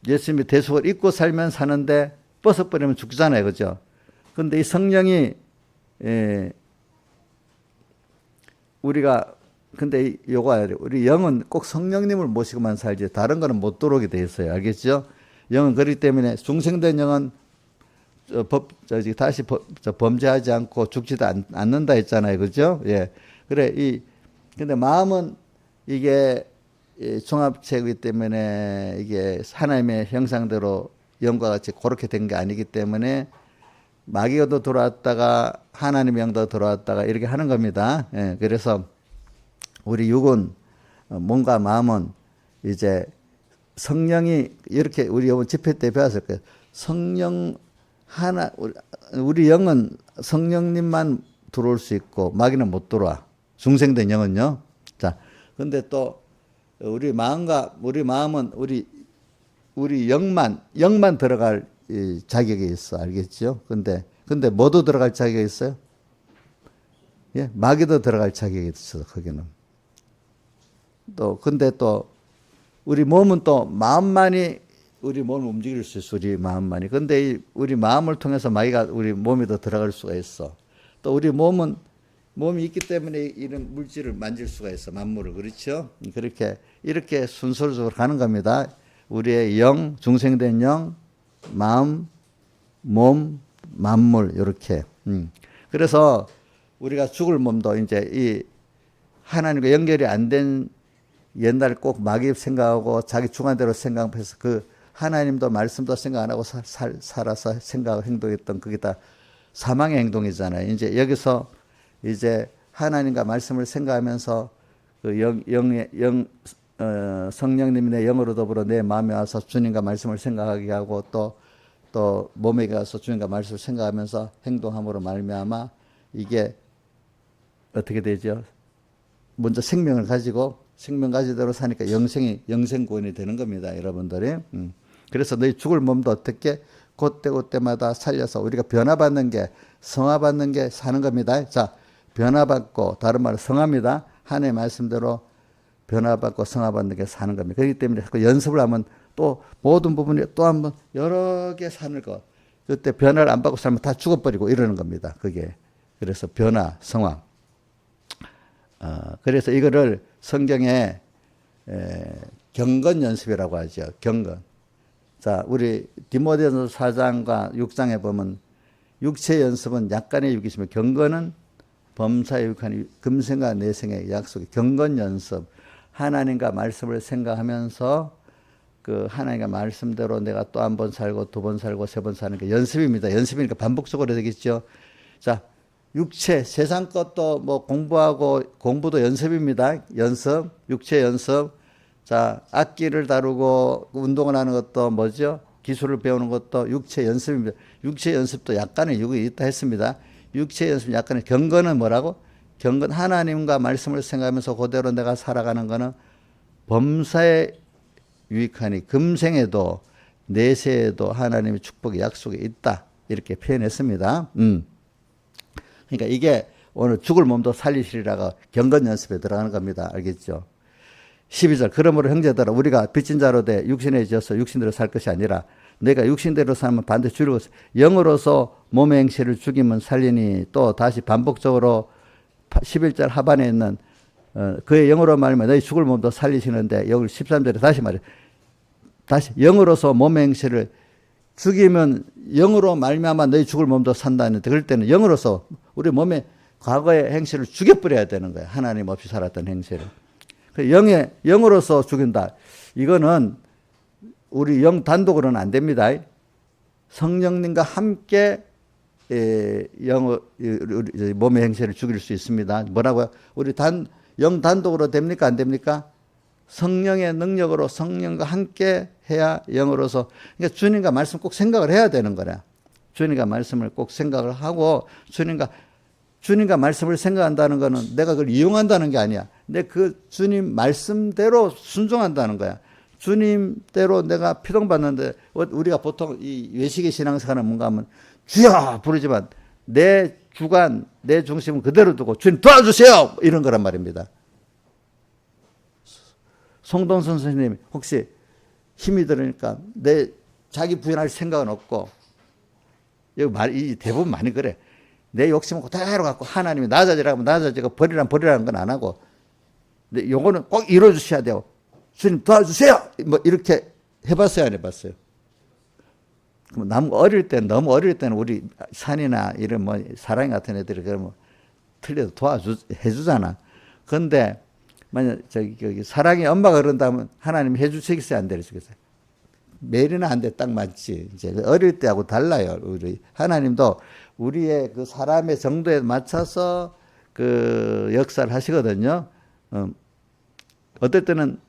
예수님의 대속을 입고 살면 사는데 벗어버리면 죽잖아요. 그죠? 그런데 이 성령이 근데 요거 우리 영은 꼭 성령님을 모시고만 살지 다른 거는 못 들어오게 돼 있어요. 알겠죠? 영은 그렇기 때문에 중생된 영은 다시 범죄하지 않고 죽지도 않는다 했잖아요. 그죠? 예. 근데 마음은 이게 종합체이기 때문에 이게 하나님의 형상대로 영과 같이 그렇게 된 게 아니기 때문에 마귀도 들어왔다가 하나님의 영도 들어왔다가 이렇게 하는 겁니다. 예, 그래서 우리 육은 몸과 마음은 이제 성령이 이렇게 우리 이번 집회 때 배웠을 거예요. 성령 하나 우리 영은 성령님만 들어올 수 있고 마귀는 못 들어와. 중생된 영은요. 자, 근데 또 우리 마음은 우리 영만 들어갈 자격이 있어. 알겠죠? 근데 뭐도 들어갈 자격이 있어요? 예, 마귀도 들어갈 자격이 있어. 거기는. 근데 또 우리 몸은 또 마음만이 우리 몸을 움직일 수 있어, 우리 마음만이. 근데 우리 마음을 통해서 마귀가 우리 몸에도 들어갈 수가 있어. 또 우리 몸이 있기 때문에 이런 물질을 만질 수가 있어, 만물을. 그렇죠? 이렇게 순서적으로 가는 겁니다. 우리의 영, 중생된 영, 마음, 몸, 만물, 이렇게. 그래서 우리가 죽을 몸도 이제 이 하나님과 연결이 안 된 옛날 꼭 마귀 생각하고 자기 주관대로 생각해서 그 하나님도 말씀도 생각 안 하고 살아서 생각하고 행동했던 그게 다 사망의 행동이잖아요. 이제 여기서 이제 하나님과 말씀을 생각하면서 그 성령님이 내 영으로 더불어 내 마음에 와서 주님과 말씀을 생각하게 하고 또 몸에 가서 주님과 말씀을 생각하면서 행동함으로 말미암아 이게 어떻게 되죠? 먼저 생명을 가지고 생명 가지대로 사니까 영생구원이 되는 겁니다, 여러분들이. 그래서 너희 죽을 몸도 어떻게 그때마다 살려서 우리가 변화받는 게, 성화받는 게 사는 겁니다. 자, 변화받고, 다른 말로 성화입니다. 하나님의 말씀대로 변화받고 성화받는 게 사는 겁니다. 그렇기 때문에 그 연습을 하면 또 모든 부분이 또 한번 여러 개 사는 거. 그때 변화를 안 받고 살면 다 죽어버리고 이러는 겁니다. 그게. 그래서 변화, 성화. 그래서 이거를 성경에 경건 연습이라고 하죠. 경건. 자, 우리 디모데전서 4장과 6장에 보면 육체 연습은 약간의 육이시며 경건은 범사에 육한 금생과 내생의 약속이. 경건 연습. 하나님과 말씀을 생각하면서 그 하나님과 말씀대로 내가 또 한 번 살고 두 번 살고 세 번 사는 게 연습입니다. 연습이니까 반복적으로 되겠죠. 자, 육체, 세상 것도 뭐 공부도 연습입니다. 연습, 육체 연습. 자, 악기를 다루고 운동을 하는 것도 뭐죠? 기술을 배우는 것도 육체 연습입니다. 육체 연습도 약간의 육이 있다 했습니다. 육체 연습 약간의 경건은 뭐라고? 경건, 하나님과 말씀을 생각하면서 그대로 내가 살아가는 거는 범사에 유익하니 금생에도 내세에도 하나님의 축복의 약속이 있다. 이렇게 표현했습니다. 그러니까 이게 오늘 죽을 몸도 살리시리라가 경건 연습에 들어가는 겁니다. 알겠죠? 12절. 그러므로 형제들아 우리가 빚진 자로 돼 육신에 지어서 육신대로 살 것이 아니라 내가 육신대로 살면 반드시 죽이고 영으로서 몸의 행실을 죽이면 살리니. 또 다시 반복적으로 11절 하반에 있는 그의 영으로 말하면 너희 죽을 몸도 살리시는데 여기 13절에 다시 말해. 다시 영으로서 몸의 행실을 죽이면 영으로 말미암아 너희 죽을 몸도 산다는데 그럴 때는 영으로서 우리 몸의 과거의 행실을 죽여버려야 되는 거예요. 하나님 없이 살았던 행실을. 영으로서 죽인다. 이거는 우리 영 단독으로는 안 됩니다. 성령님과 함께 몸의 행실을 죽일 수 있습니다. 뭐라고요? 우리 영 단독으로 됩니까? 안 됩니까? 성령의 능력으로 성령과 함께 해야 영으로서. 그러니까 주님과 말씀 꼭 생각을 해야 되는 거라. 주님과 말씀을 꼭 생각을 하고 주님과 말씀을 생각한다는 거는 내가 그걸 이용한다는 게 아니야. 내 그 주님 말씀대로 순종한다는 거야. 주님대로 내가 피동받는데 우리가 보통 이 외식의 신앙생활은 뭔가 하면 주여 부르지만 내 주관, 내 중심은 그대로 두고 주님 도와주세요! 이런 거란 말입니다. 송동선 선생님 혹시 힘이 들으니까 자기 부인할 생각은 없고 여기 대부분 많이 그래. 내 욕심은 그대로 갖고 하나님이 낮아지라고 낮아지고 버리라는 건 안 하고 근데 요거는 꼭 이루어주셔야 돼요. 주님 도와주세요! 뭐 이렇게 해봤어요? 안 해봤어요? 너무 어릴 때는 우리 산이나 이런 뭐 사랑이 같은 애들이 그러면 틀려도 해주잖아. 근데 만약 사랑이 엄마가 그런다면 하나님 해주시겠어요? 안 해주시겠어요? 매일은 안 돼. 딱 맞지. 이제 어릴 때하고 달라요. 우리 하나님도 우리의 그 사람의 정도에 맞춰서 그 역사를 하시거든요. 어떨 때는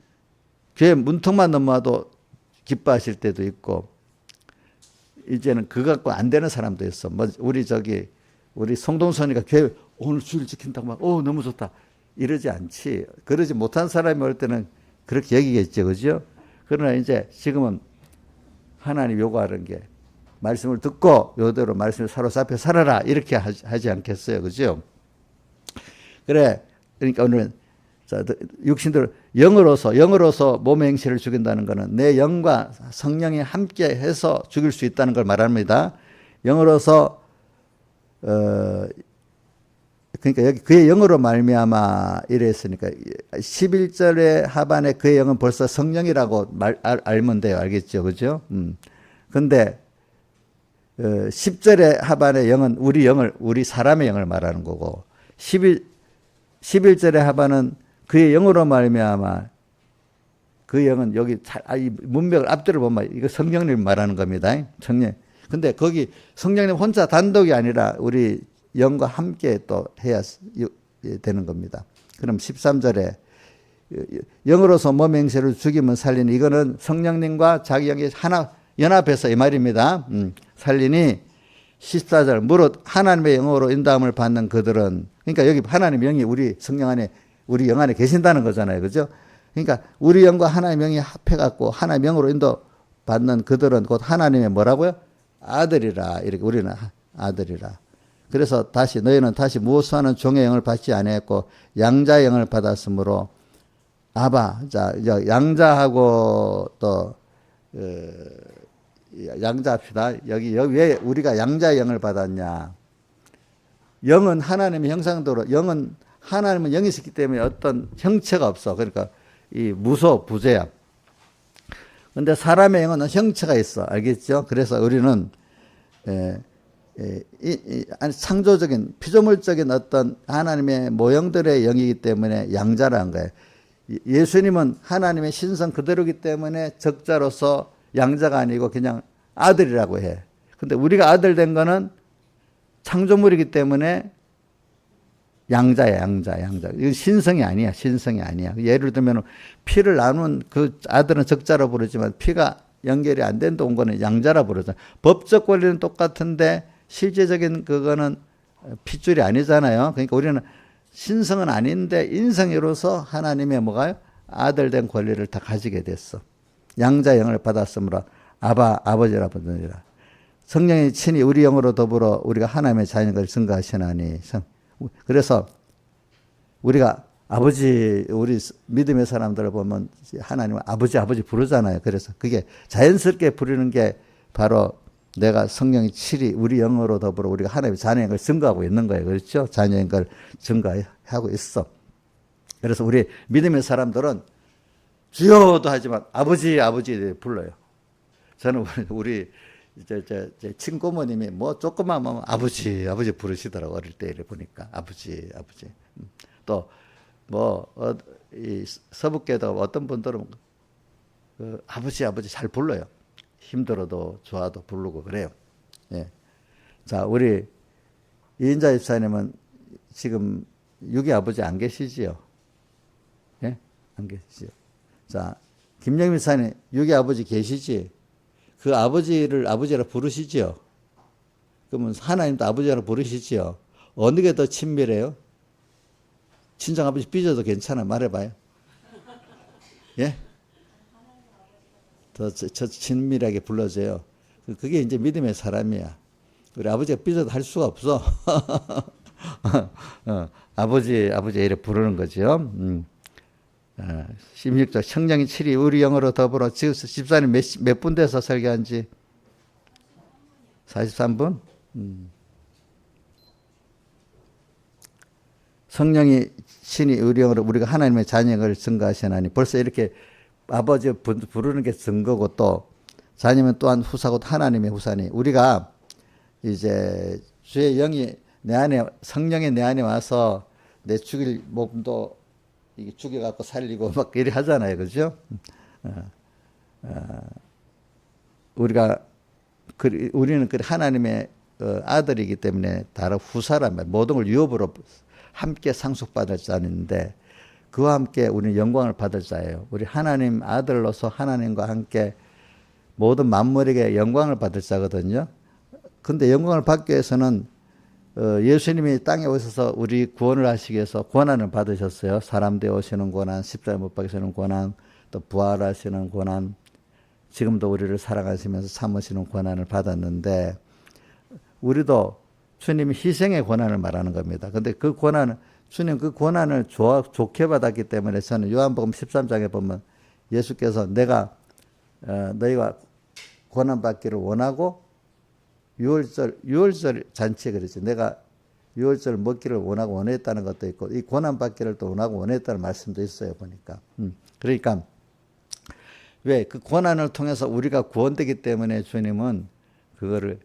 교회 문턱만 넘어와도 기뻐하실 때도 있고, 이제는 그거 갖고 안 되는 사람도 있어. 뭐 우리 송동선이가 교회 오늘 주일 지킨다고 막 너무 좋다 이러지 않지. 그러지 못한 사람이 올 때는 그렇게 여기겠죠, 그죠? 그러나 이제 지금은 하나님 요구하는 게 말씀을 듣고 요대로 말씀을 사로잡혀 살아라 이렇게 하지 않겠어요, 그죠? 그래. 그러니까 오늘은 육신대로 영으로서 몸의 행실을 죽인다는 것은 내 영과 성령이 함께 해서 죽일 수 있다는 걸 말합니다. 영으로서 그러니까 여기 그의 영으로 말미암아 이랬으니까 11절의 하반에 그의 영은 벌써 성령이라고 알면 돼요. 알겠죠? 그죠? 근데 10절의 하반의 영은 우리 사람의 영을 말하는 거고 11절의 하반은 그의 영으로 말미암아 그 영은 여기 이 문맥을 앞뒤를 보면 이거 성령님 말하는 겁니다. 성령. 근데 거기 성령님 혼자 단독이 아니라 우리 영과 함께 또 해야 되는 겁니다. 그럼 13절에 영으로서 몸의 행실을 죽이면 살리니 이거는 성령님과 자기 영이 하나 연합해서 이 말입니다. 살리니 14절 무릇 하나님의 영으로 인도함을 받는 그들은 그러니까 여기 하나님의 영이 우리 성령 안에 우리 영 안에 계신다는 거잖아요. 그죠? 그러니까 우리 영과 하나님의 영이 합해갖고 하나님의 영으로 인도받는 그들은 곧 하나님의 뭐라고요? 아들이라. 이렇게 우리는 아들이라. 그래서 너희는 다시 무엇하는 종의 영을 받지 아니했고 양자의 영을 받았으므로 아바. 자, 양자하고 또 양자합시다. 여기 왜 우리가 양자의 영을 받았냐? 영은 하나님의 형상대로 영은 하나님은 영이시기 때문에 어떤 형체가 없어. 그러니까 이 무소 부재야. 근데 사람의 영은 형체가 있어. 알겠죠? 그래서 우리는 창조적인 피조물적인 어떤 하나님의 모형들의 영이기 때문에 양자라는 거예요. 예수님은 하나님의 신성 그대로이기 때문에 적자로서 양자가 아니고 그냥 아들이라고 해. 근데 우리가 아들 된 거는 창조물이기 때문에 양자야, 양자. 이건 신성이 아니야. 예를 들면 피를 나눈 그 아들은 적자로 부르지만 피가 연결이 안 된 동거는 양자라 부르잖아. 법적 권리는 똑같은데 실제적인 그거는 핏줄이 아니잖아요. 그러니까 우리는 신성은 아닌데 인성으로서 하나님의 뭐가요? 아들 된 권리를 다 가지게 됐어. 양자 영을 받았으므로 아버지라 부르니라. 성령이 친히 우리 영으로 더불어 우리가 하나님의 자녀를 증거하시나니. 그래서 우리가 우리 믿음의 사람들을 보면 하나님은 아버지 부르잖아요. 그래서 그게 자연스럽게 부르는 게 바로 내가 성령이 칠이 우리 영으로 더불어 우리가 하나님의 자녀인 걸 증거하고 있는 거예요. 그렇죠? 자녀인 걸 증거하고 있어. 그래서 우리 믿음의 사람들은 주여도 하지만 아버지 불러요. 저는 우리 제 친고모님이 뭐 조금만 하면 아버지 부르시더라고. 어릴 때 이래 보니까 아버지. 또 이 서북계도 어떤 분들은 그 아버지 잘 불러요. 힘들어도 좋아도 부르고 그래요. 예. 자, 우리 이인자 집사님은 지금 육이 아버지 안 계시지요? 예? 안 계시지요? 자, 김영민 집사님 육이 아버지 계시지? 그 아버지를 아버지라 부르시지요? 그러면 하나님도 아버지라 부르시지요? 어느 게 더 친밀해요? 친정 아버지 삐져도 괜찮아. 말해봐요. 예? 더 친밀하게 불러줘요. 그게 이제 믿음의 사람이야. 우리 아버지가 삐져도 할 수가 없어. 아버지 이래 부르는 거죠. 16절 성령이 칠이 우리 영으로 더불어 집사님 몇 분 돼서 설교한 지 43분? 성령이 신이 우리 영으로 우리가 하나님의 자녀를 증거하시나니 벌써 이렇게 아버지 부르는 게 증거고 또 자녀면 또한 후사고 하나님의 후사니 우리가 이제 주의 영이 내 안에 성령이 내 안에 와서 내 죽일 몸도 죽여갖고 살리고 막 이래 하잖아요. 그죠? 우리는 그 하나님의 아들이기 때문에 다른 후사란 말 모든 걸 유업으로 함께 상속받을 자인데 그와 함께 우리는 영광을 받을 자예요. 우리 하나님 아들로서 하나님과 함께 모든 만물에게 영광을 받을 자거든요. 근데 영광을 받기 위해서는 예수님이 땅에 오셔서 우리 구원을 하시기 위해서 고난을 받으셨어요. 사람 되어 오시는 고난, 십자가에 못 박히시는 고난, 또 부활하시는 고난, 지금도 우리를 사랑하시면서 참으시는 고난을 받았는데 우리도 주님이 희생의 고난을 말하는 겁니다. 근데 그 고난은 주님 그 고난을 좋게 받았기 때문에 저는 요한복음 13장에 보면 예수께서 내가 너희가 고난 받기를 원하고 유월절 잔치에 그랬지. 내가 유월절 먹기를 원하고 원했다는 것도 있고 이 고난 받기를 또 원하고 원했다는 말씀도 있어요 보니까. 그러니까 왜 그 고난을 통해서 우리가 구원되기 때문에 주님은 그거를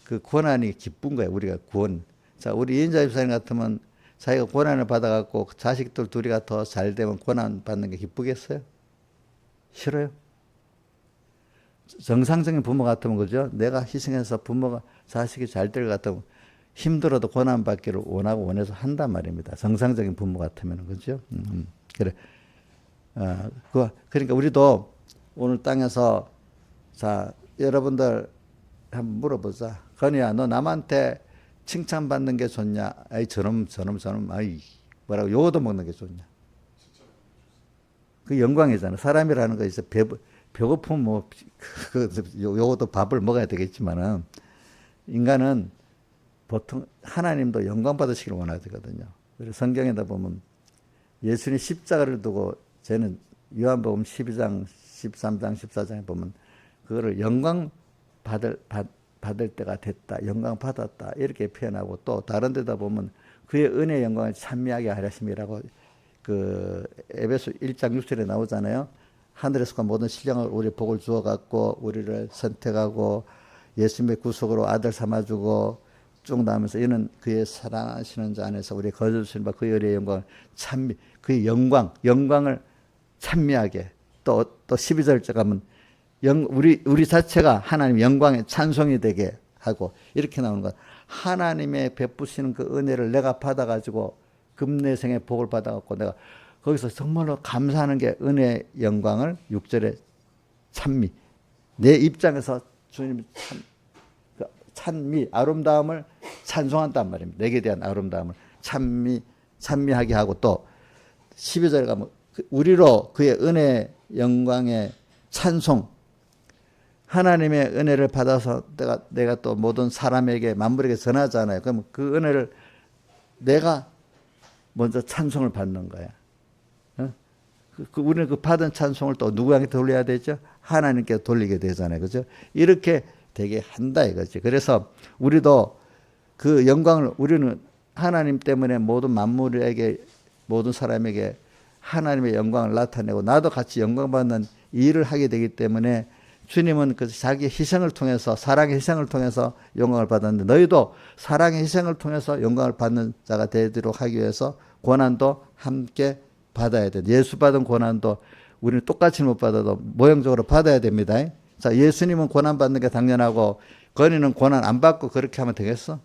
그 고난이 기쁜 거예요. 우리가 구원. 자, 우리 이인자 집사님 같으면 자기가 고난을 받아갖고 자식들 둘이가 더 잘 되면 고난 받는 게 기쁘겠어요? 싫어요? 정상적인 부모 같으면 그죠? 내가 희생해서 부모가 자식이 잘 될 것 같으면 힘들어도 고난 받기를 원하고 원해서 한단 말입니다. 정상적인 부모 같으면 그죠? 그래. 그러니까 우리도 오늘 땅에서 자 여러분들 한번 물어보자. 건이야, 너 남한테 칭찬받는 게 좋냐? 아이 저놈, 아이 뭐라고 요거도 먹는 게 좋냐? 그 영광이잖아. 사람이라는 거 있어. 배고프면 뭐 요것도 밥을 먹어야 되겠지만은 인간은 보통 하나님도 영광 받으시기를 원하거든요. 그래서 성경에다 보면 예수님 십자가를 두고 저는 요한복음 12장, 13장, 14장에 보면 그거를 영광 받을 때가 됐다. 영광 받았다. 이렇게 표현하고 또 다른 데다 보면 그의 은혜의 영광을 찬미하게 하심이라고 그 에베소 1장 6절에 나오잖아요. 하늘에서 온 모든 신령을 우리 복을 주어 갖고 우리를 선택하고 예수님의 구속으로 아들 삼아주고 쭉 나오면서 이는 그의 사랑하시는 자 안에서 우리 거저주시는 바 그의 은혜의 영광을 찬미, 그의 영광을 찬미하게 또 12절째 가면 우리 자체가 하나님 영광의 찬송이 되게 하고 이렇게 나오는 것. 하나님의 베푸시는 그 은혜를 내가 받아가지고 금내생의 복을 받아갖고 내가 거기서 정말로 감사하는 게 은혜의 영광을 6절에 찬미. 내 입장에서 주님 찬미, 아름다움을 찬송한단 말입니다. 내게 대한 아름다움을 찬미하게 하고 또 12절에 가면 우리로 그의 은혜 영광의 찬송 하나님의 은혜를 받아서 내가 또 모든 사람에게 만물에게 전하잖아요. 그럼 그 은혜를 내가 먼저 찬송을 받는 거야. 우리는 그 받은 찬송을 또 누구에게 돌려야 되죠? 하나님께 돌리게 되잖아요. 그죠? 이렇게 되게 한다 이거지. 그래서 우리도 그 영광을 우리는 하나님 때문에 모든 만물에게 모든 사람에게 하나님의 영광을 나타내고 나도 같이 영광 받는 일을 하게 되기 때문에 주님은 그 자기 희생을 통해서 사랑의 희생을 통해서 영광을 받았는데 너희도 사랑의 희생을 통해서 영광을 받는 자가 되도록 하기 위해서 고난도 함께 받아야 돼. 예수 받은 고난도 우리는 똑같이 못 받아도 모형적으로 받아야 됩니다. 자, 예수님은 고난 받는 게 당연하고 건이는 고난 안 받고 그렇게 하면 되겠어?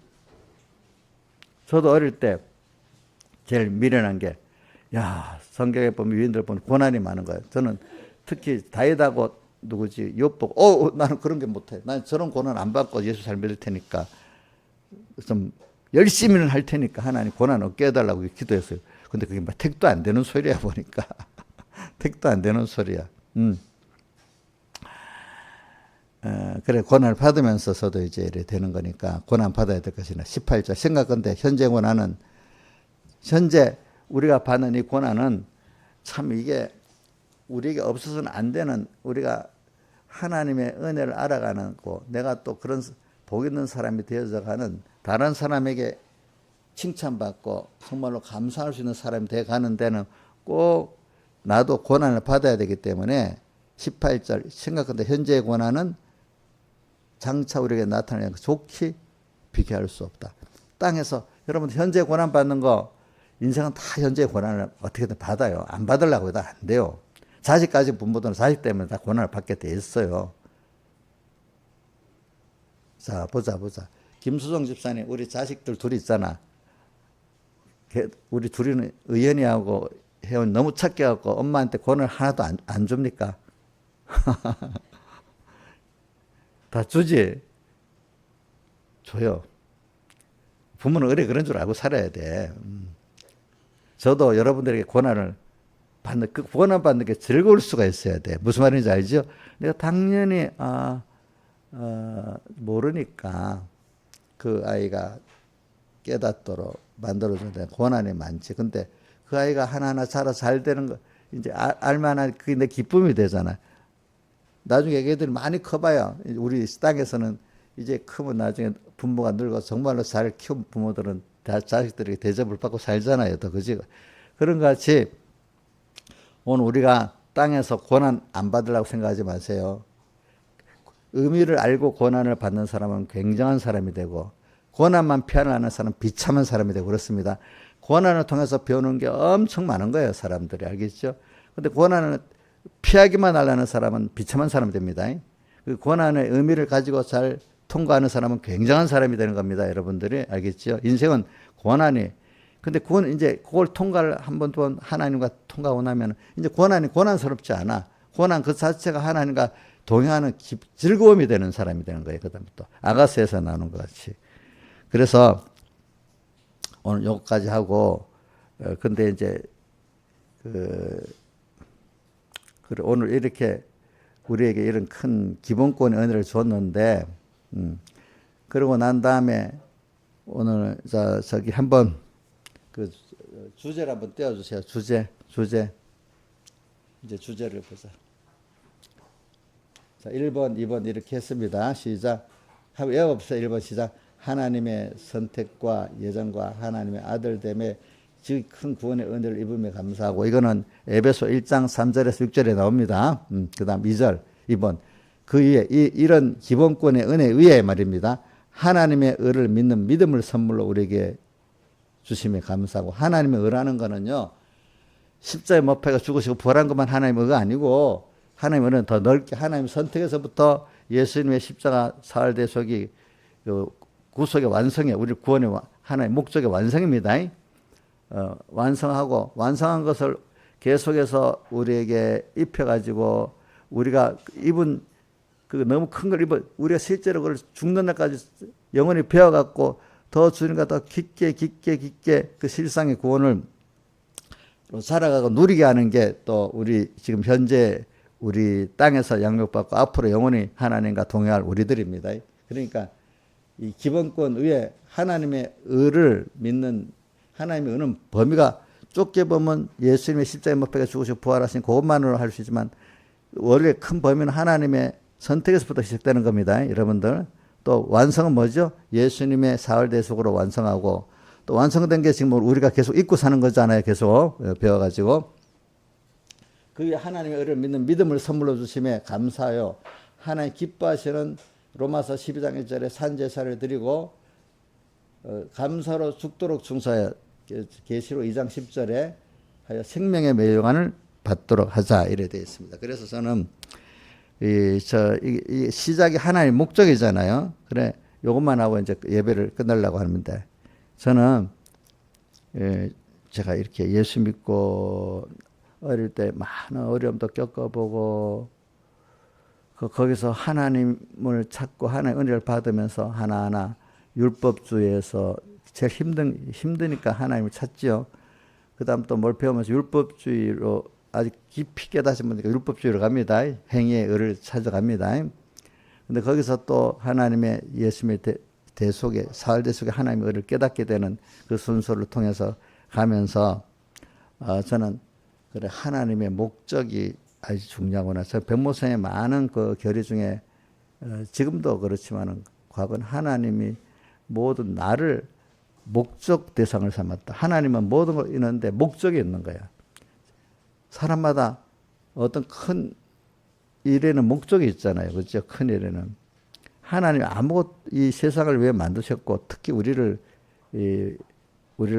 저도 어릴 때 제일 미련한 게 성경에 보면 위인들 보면 고난이 많은 거예요. 저는 특히 다윗하고 누구지? 욥 나는 그런 게 못해. 난 저런 고난 안 받고 예수 잘 믿을 테니까 좀 열심히는 할 테니까 하나님 고난 없게 해달라고 기도했어요. 근데 그게 막 택도 안 되는 소리야 보니까. 택도 안 되는 소리야. 그래 고난을 받으면서 저도 이제 이래 되는 거니까 고난 받아야 될 것이나 18절 생각건대 현재 고난은 현재 우리가 받는 이 고난은 참 이게 우리에게 없어서는 안 되는 우리가 하나님의 은혜를 알아가는 거 내가 또 그런 복 있는 사람이 되어져 가는 다른 사람에게 칭찬받고 정말로 감사할 수 있는 사람이 되어 가는 데는 꼭 나도 고난을 받아야 되기 때문에 18절 생각건대 현재의 고난은 장차 우리에게 나타나는 좋게 비교할 수 없다. 땅에서 여러분 현재 고난 받는 거 인생은 다 현재 고난을 어떻게든 받아요. 안 받으려고 해도 안 돼요. 자식까지 부모들은 자식 때문에 다 고난을 받게 돼 있어요. 자, 보자. 김수정 집사님, 우리 자식들 둘이 있잖아. 우리 둘이는 의연이하고 혜원 너무 착해 갖고 엄마한테 고난을 하나도 안 줍니까? 다 주지? 줘요. 부모는 그런 줄 알고 살아야 돼. 저도 여러분들에게 고난을 그 고난 받는 게 즐거울 수가 있어야 돼. 무슨 말인지 알죠? 내가 당연히 모르니까 그 아이가 깨닫도록 만들어줘야 돼. 고난이 많지. 근데 그 아이가 하나하나 자라 잘 되는 거 이제 알만한 그게 내 기쁨이 되잖아. 나중에 애들이 많이 커봐야 우리 땅에서는 이제 크면 나중에 부모가 늙어 정말로 잘 키운 부모들은 다 자식들에게 대접을 받고 살잖아요. 더 그지? 그런 것 같이 오늘 우리가 땅에서 고난 안 받으려고 생각하지 마세요. 의미를 알고 고난을 받는 사람은 굉장한 사람이 되고 고난만 피하는 사람은 비참한 사람이 되고 그렇습니다. 고난을 통해서 배우는 게 엄청 많은 거예요. 사람들이 알겠죠? 근데 고난을 피하기만 하려는 사람은 비참한 사람이 됩니다. 그 고난의 의미를 가지고 잘 통과하는 사람은 굉장한 사람이 되는 겁니다. 여러분들이 알겠죠? 인생은 고난이 근데 그건 이제 그걸 통과를 한 번 두 번 하나님과 통과하고 나면 이제 고난이 고난스럽지 않아. 고난 그 자체가 하나님과 동행하는 즐거움이 되는 사람이 되는 거예요. 그다음부터 아가스에서 나오는 것 같이. 그래서 오늘 여기까지 하고 근데 이제 오늘 이렇게 우리에게 이런 큰 기본권의 은혜를 줬는데 그러고 난 다음에 오늘 저기 한번 그 주제를 한번 떼어주세요. 주제 이제 주제를 보자. 자, 1번, 2번 이렇게 했습니다. 시작. 한번 외워봅시다. 1번 시작. 하나님의 선택과 예정과 하나님의 아들됨에 즉 큰 구원의 은혜를 입음에 감사하고 이거는 에베소 1장 3절에서 6절에 나옵니다. 그 다음 2절 2번 그 위에 이런 기본권의 은혜에 의해 말입니다. 하나님의 의를 믿는 믿음을 선물로 우리에게 주심에 감사하고 하나님의 의라는 거는요. 십자가에 못 박혀 죽으시고 부활한 것만 하나님의 의가 아니고 하나님의 의는 더 넓게 하나님 선택에서부터 예수님의 십자가 사흘 대속이 구속의 완성이에요. 우리 구원의 하나의 목적의 완성입니다. 완성하고 완성한 것을 계속해서 우리에게 입혀가지고 우리가 입은 그 너무 큰 걸 입어 우리가 실제로 그걸 죽는 날까지 영원히 배워갖고 더 주님과 더 깊게 그 실상의 구원을 살아가고 누리게 하는 게 또 우리 지금 현재 우리 땅에서 양육받고 앞으로 영원히 하나님과 동행할 우리들입니다. 그러니까 이 기본권 위에 하나님의 의를 믿는 하나님의 의는 범위가 좁게 보면 예수님의 십자가에 못 박혀 죽으시고 부활하신 그것만으로 할 수 있지만 원래 큰 범위는 하나님의 선택에서부터 시작되는 겁니다. 여러분들. 또 완성은 뭐죠? 예수님의 사흘 대속으로 완성하고 또 완성된 게 지금 우리가 계속 잊고 사는 거잖아요. 계속 배워가지고. 그 위에 하나님의 의를 믿는 믿음을 선물로 주심에 감사하여 하나님 기뻐하시는 로마서 12장 1절에 산제사를 드리고 감사로 죽도록 중사하여 계시록 2장 10절에 하여 생명의 멸류관을 받도록 하자 이래 되어 있습니다. 그래서 저는 이 시작이 하나의 목적이잖아요. 그래 요것만 하고 이제 예배를 끝내려고 하는데 저는 제가 이렇게 예수 믿고 어릴 때 많은 어려움도 겪어보고 거기서 하나님을 찾고 하나님의 은혜를 받으면서 하나하나 율법주의에서 제일 힘드니까 하나님을 찾지요. 그 다음 또 뭘 배우면서 율법주의로 아직 깊이 깨닫지 못하니까 율법주의로 갑니다. 행위의 의를 찾아갑니다. 근데 거기서 또 하나님의 예수님의 대속에 사흘 대속에 하나님의 의를 깨닫게 되는 그 순서를 통해서 가면서 저는 그래 하나님의 목적이 아주 중요하구나. 저 백모성의 많은 그 결의 중에 지금도 그렇지만은 과거는 하나님이 모든 나를 목적 대상을 삼았다. 하나님은 모든 걸 있는데 목적이 있는 거야. 사람마다 어떤 큰 일에는 목적이 있잖아요. 그렇죠? 큰 일에는. 하나님이 이 세상을 왜 만드셨고 특히 우리를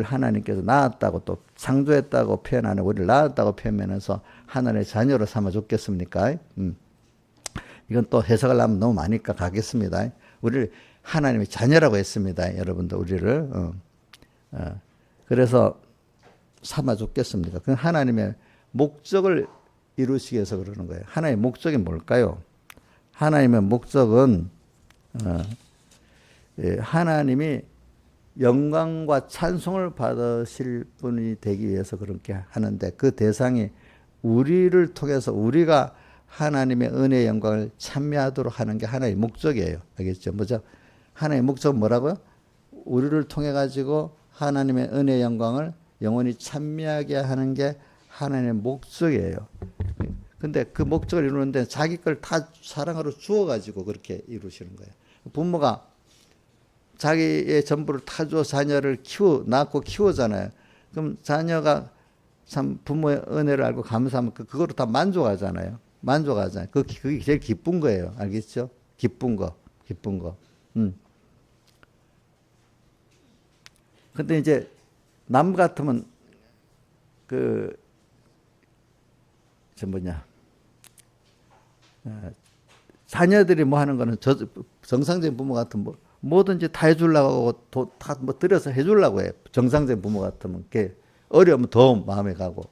하나님께서 낳았다고 또 창조했다고 표현하는 우리를 낳았다고 표현하면서 하나님의 자녀로 삼아줬겠습니까? 이건 또 해석을 하면 너무 많으니까 가겠습니다. 우리를 하나님의 자녀라고 했습니다. 여러분도 우리를. 그래서 삼아줬겠습니까? 그 하나님의 목적을 이루시기 위해서 그러는 거예요. 하나님의 목적이 뭘까요? 하나님의 목적은 하나님이 영광과 찬송을 받으실 분이 되기 위해서 그렇게 하는데 그 대상이 우리를 통해서 우리가 하나님의 은혜의 영광을 참여하도록 하는 게 하나님의 목적이에요. 알겠죠? 뭐죠? 하나님의 목적은 뭐라고요? 우리를 통해 가지고 하나님의 은혜 영광을 영원히 찬미하게 하는 게 하나님의 목적이에요. 근데 그 목적을 이루는데 자기 걸 다 사랑으로 주어가지고 그렇게 이루시는 거예요. 부모가 자기의 전부를 다 줘 자녀를 낳고 키우잖아요. 그럼 자녀가 참 부모의 은혜를 알고 감사하면 그거로 다 만족하잖아요. 그게 제일 기쁜 거예요. 알겠죠? 기쁜 거. 근데 이제 남 같으면 자녀들이 뭐 하는 거는 정상적인 부모 같으면 뭐든지 다 해주려고 하고 다 뭐 들여서 해주려고 해. 정상적인 부모 같으면 어려우면 더 마음에 가고.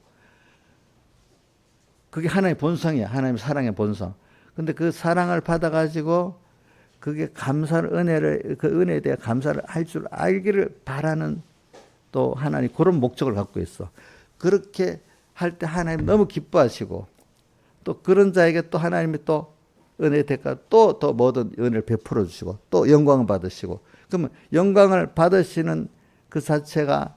그게 하나님의 본성이야. 하나님의 사랑의 본성. 근데 그 사랑을 받아가지고 그게 그 은혜에 대해 감사를 할 줄 알기를 바라는 또 하나님 그런 목적을 갖고 있어. 그렇게 할 때 하나님 너무 기뻐하시고 또 그런 자에게 또 하나님이 또 은혜의 대가 또 더 모든 은혜를 베풀어 주시고 또 영광을 받으시고 그러면 영광을 받으시는 그 자체가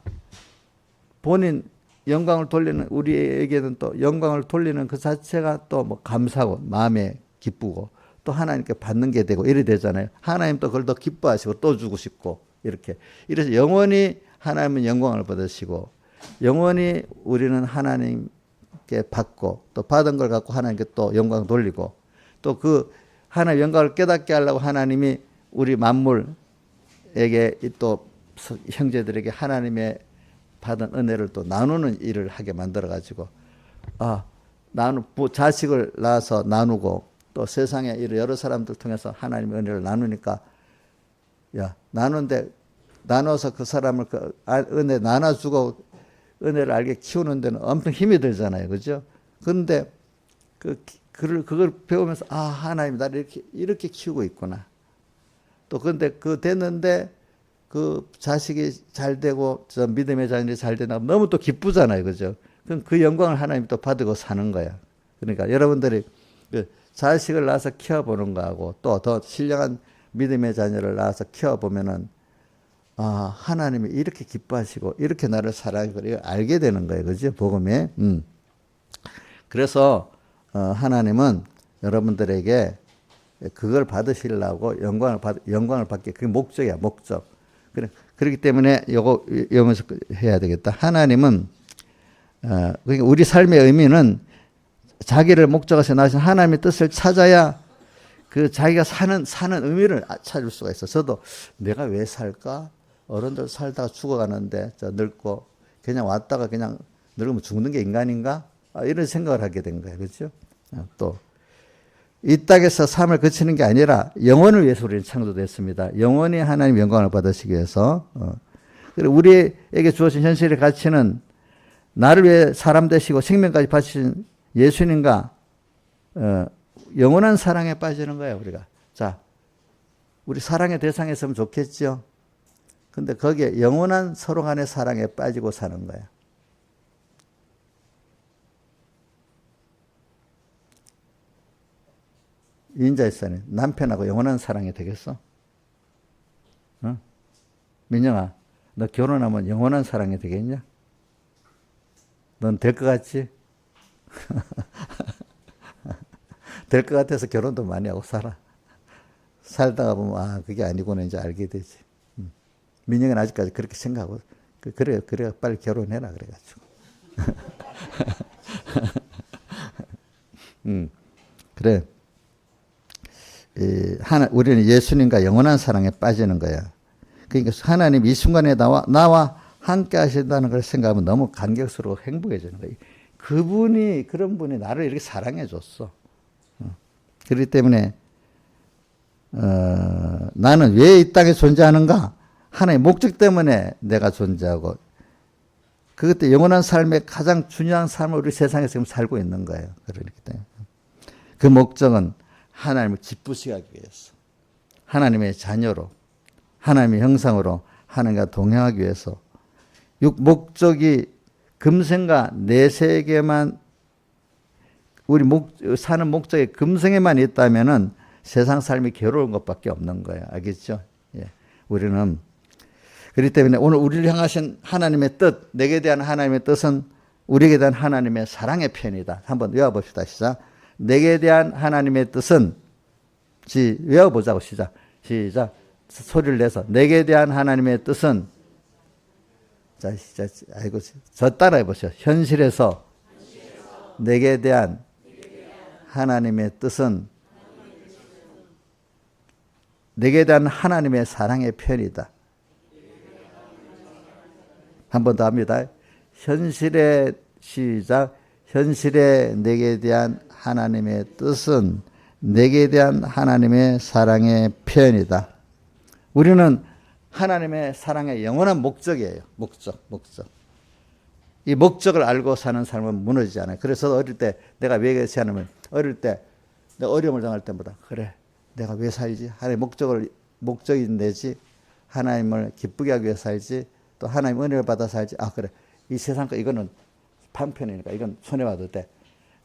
본인 영광을 돌리는 우리에게는 또 영광을 돌리는 그 자체가 또 뭐 감사하고 마음에 기쁘고 또 하나님께 받는 게 되고 이래 되잖아요. 하나님 또 그걸 더 기뻐하시고 또 주고 싶고 이렇게 이래서 영원히 하나님은 영광을 받으시고 영원히 우리는 하나님께 받고 또 받은 걸 갖고 하나님께 또 영광 돌리고 또 그 하나님 영광을 깨닫게 하려고 하나님이 우리 만물에게 또 형제들에게 하나님의 받은 은혜를 또 나누는 일을 하게 만들어 가지고 자식을 낳아서 나누고 또 세상에 여러 사람들 통해서 하나님의 은혜를 나누니까 나누는데 나눠서 그 사람을 은혜 나눠주고 은혜를 알게 키우는 데는 엄청 힘이 들잖아요. 그죠? 그런데 그걸 배우면서 하나님이 나를 이렇게 키우고 있구나. 또 근데 됐는데 그 자식이 잘 되고 저 믿음의 자녀이 잘 되나 너무 또 기쁘잖아요. 그죠? 그럼 그 영광을 하나님이 또 받고 사는 거야. 그러니까 여러분들이 그 자식을 낳아서 키워보는 거하고 또 더 신령한 믿음의 자녀를 낳아서 키워보면은 하나님이 이렇게 기뻐하시고 이렇게 나를 사랑하고 이걸 알게 되는 거예요. 그죠? 복음에. 그래서 하나님은 여러분들에게 그걸 받으시려고 영광을 받게 그게 목적이야. 목적. 그렇기 때문에 요거 여기서 해야 되겠다. 하나님은 그러니까 우리 삶의 의미는 자기를 목적하셔 나신 하나님의 뜻을 찾아야 그 자기가 사는 의미를 찾을 수가 있어. 저도 내가 왜 살까? 어른들 살다가 죽어가는데 늙고 그냥 왔다가 그냥 늙으면 죽는 게 인간인가? 이런 생각을 하게 된 거예요. 그렇죠? 또 이 땅에서 삶을 거치는 게 아니라 영원을 위해서 우리는 창조됐습니다. 영원히 하나님 영광을 받으시기 위해서. 그리고 우리에게 주어진 현실의 가치는 나를 위해 사람 되시고 생명까지 바치신 예수님과 영원한 사랑에 빠지는 거예요. 우리가. 자, 우리 사랑의 대상이었으면 좋겠죠. 근데 거기에 영원한 서로 간의 사랑에 빠지고 사는 거예요. 인자일산에 남편하고 영원한 사랑이 되겠어? 민영아, 너 결혼하면 영원한 사랑이 되겠냐? 넌 될 것 같지? 될 것 같아서 결혼도 많이 하고 살다가 보면 그게 아니구나 이제 알게 되지. 민영은 아직까지 그렇게 생각하고 그래 빨리 결혼해라 그래가지고. 그래. 우리는 예수님과 영원한 사랑에 빠지는 거야. 그러니까 하나님 이 순간에 나와 함께 하신다는 걸 생각하면 너무 감격스러워 행복해지는 거예요. 그런 분이 나를 이렇게 사랑해 줬어. 그렇기 때문에 나는 왜 이 땅에 존재하는가? 하나의 목적 때문에 내가 존재하고 그것도 영원한 삶의 가장 중요한 삶을 우리 세상에서 지금 살고 있는 거예요. 그러기 때문에 그 목적은 하나님을 기쁘시게 하기 위해서 하나님의 자녀로 하나님의 형상으로 하나님과 동행하기 위해서 목적이 금생과 내세계만 우리 사는 목적이 금생에만 있다면은 세상 삶이 괴로운 것밖에 없는 거예요. 알겠죠? 예. 우리는 그렇기 때문에 오늘 우리를 향하신 하나님의 뜻, 내게 대한 하나님의 뜻은 우리에게 대한 하나님의 사랑의 표현이다. 한번 외워봅시다. 시작. 내게 대한 하나님의 뜻은 외워보자고. 시작. 소리를 내서 내게 대한 하나님의 뜻은 아이고 저 따라해보세요. 현실에서 내게 대한 하나님의 뜻은 내게 대한 하나님의 사랑의 표현이다. 한 번 더 합니다. 현실의 내게 대한 하나님의 뜻은 내게 대한 하나님의 사랑의 표현이다. 우리는 하나님의 사랑의 영원한 목적이에요. 목적. 이 목적을 알고 사는 삶은 무너지지 않아요. 그래서 어릴 때 내가 왜 그렇지 않으면 어릴 때 내가 어려움을 당할 때마다 그래 내가 왜 살지? 하나님의 목적이 내지 하나님을 기쁘게 하기 위해 살지 또 하나님 은혜를 받아 살지. 그래 이 세상 거 이거는 판편이니까 이건 손해봐도 돼.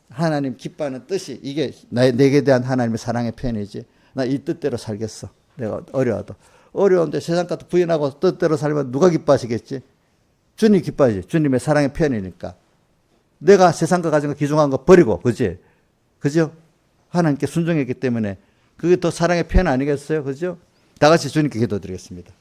하나님 기뻐하는 뜻이 이게 내게 대한 하나님의 사랑의 표현이지. 나 이 뜻대로 살겠어. 내가 어려운데 세상 것도 부인하고 뜻대로 살면 누가 기뻐하시겠지? 주님 기뻐하지. 주님의 사랑의 표현이니까. 내가 세상 거 가진 거 귀중한 거 버리고 그죠? 하나님께 순종했기 때문에 그게 더 사랑의 표현 아니겠어요? 그죠? 다 같이 주님께 기도드리겠습니다.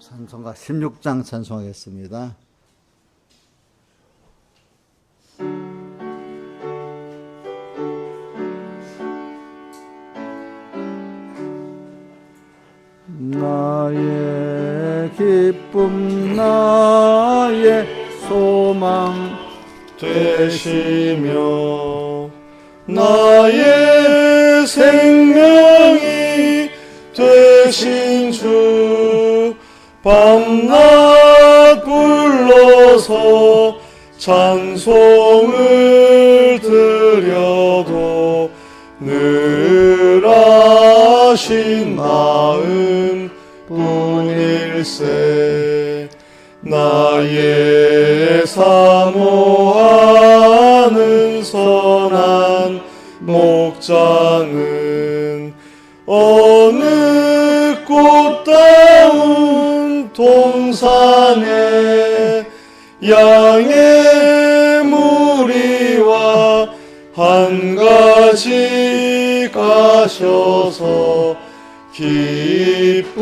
찬송가 16장 찬송하겠습니다. 나의 기쁨 나의 소망 되시며 나의 생명이 되신 주 밤낮 불러서 찬송을 드려도 늘 하신 마음 뿐일세. 나의 사모하는 선한 목자는 어느 꽃다운 동산에 양의 무리와 한 가지 가셔서 기쁨을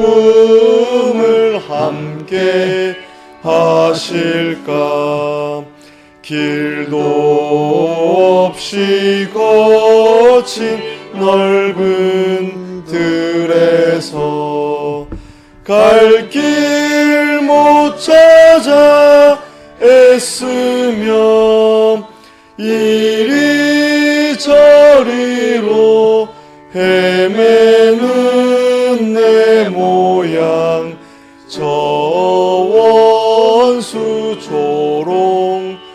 함께 하실까. 길도 없이 거친 넓은 들에서 갈 길 못 찾아 애쓰며 이리저리로 헤매는 내 모양 저 원수 조롱하도다.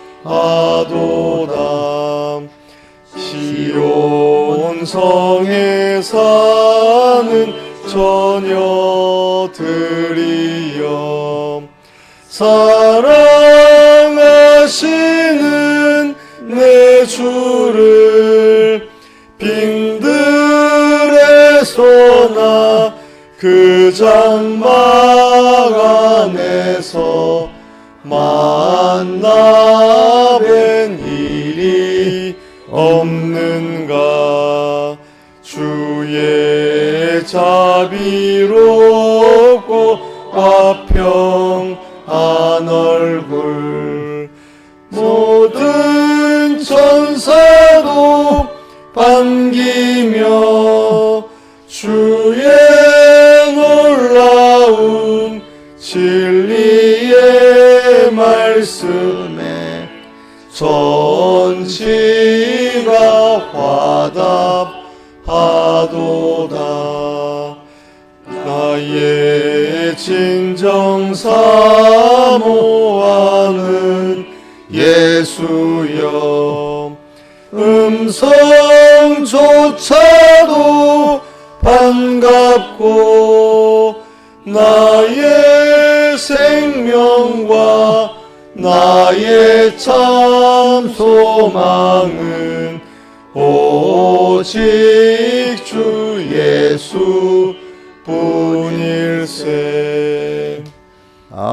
시온 성에 사는 처녀들이여 사랑하시는 내 주를 빙들에서 나 그 장막 안에서 만나 뵌 일이 없는가. 주의 자비롭고 화평한 얼굴 모든 천사도 반기며 주의 놀라운 진리의 말씀에 전치가 화답하도다. 나의 진정 사모하는 예수여, 음성조차도 반갑고 나의 생명과 나의 참 소망은 오직 주 예수 뿐일세. 아멘.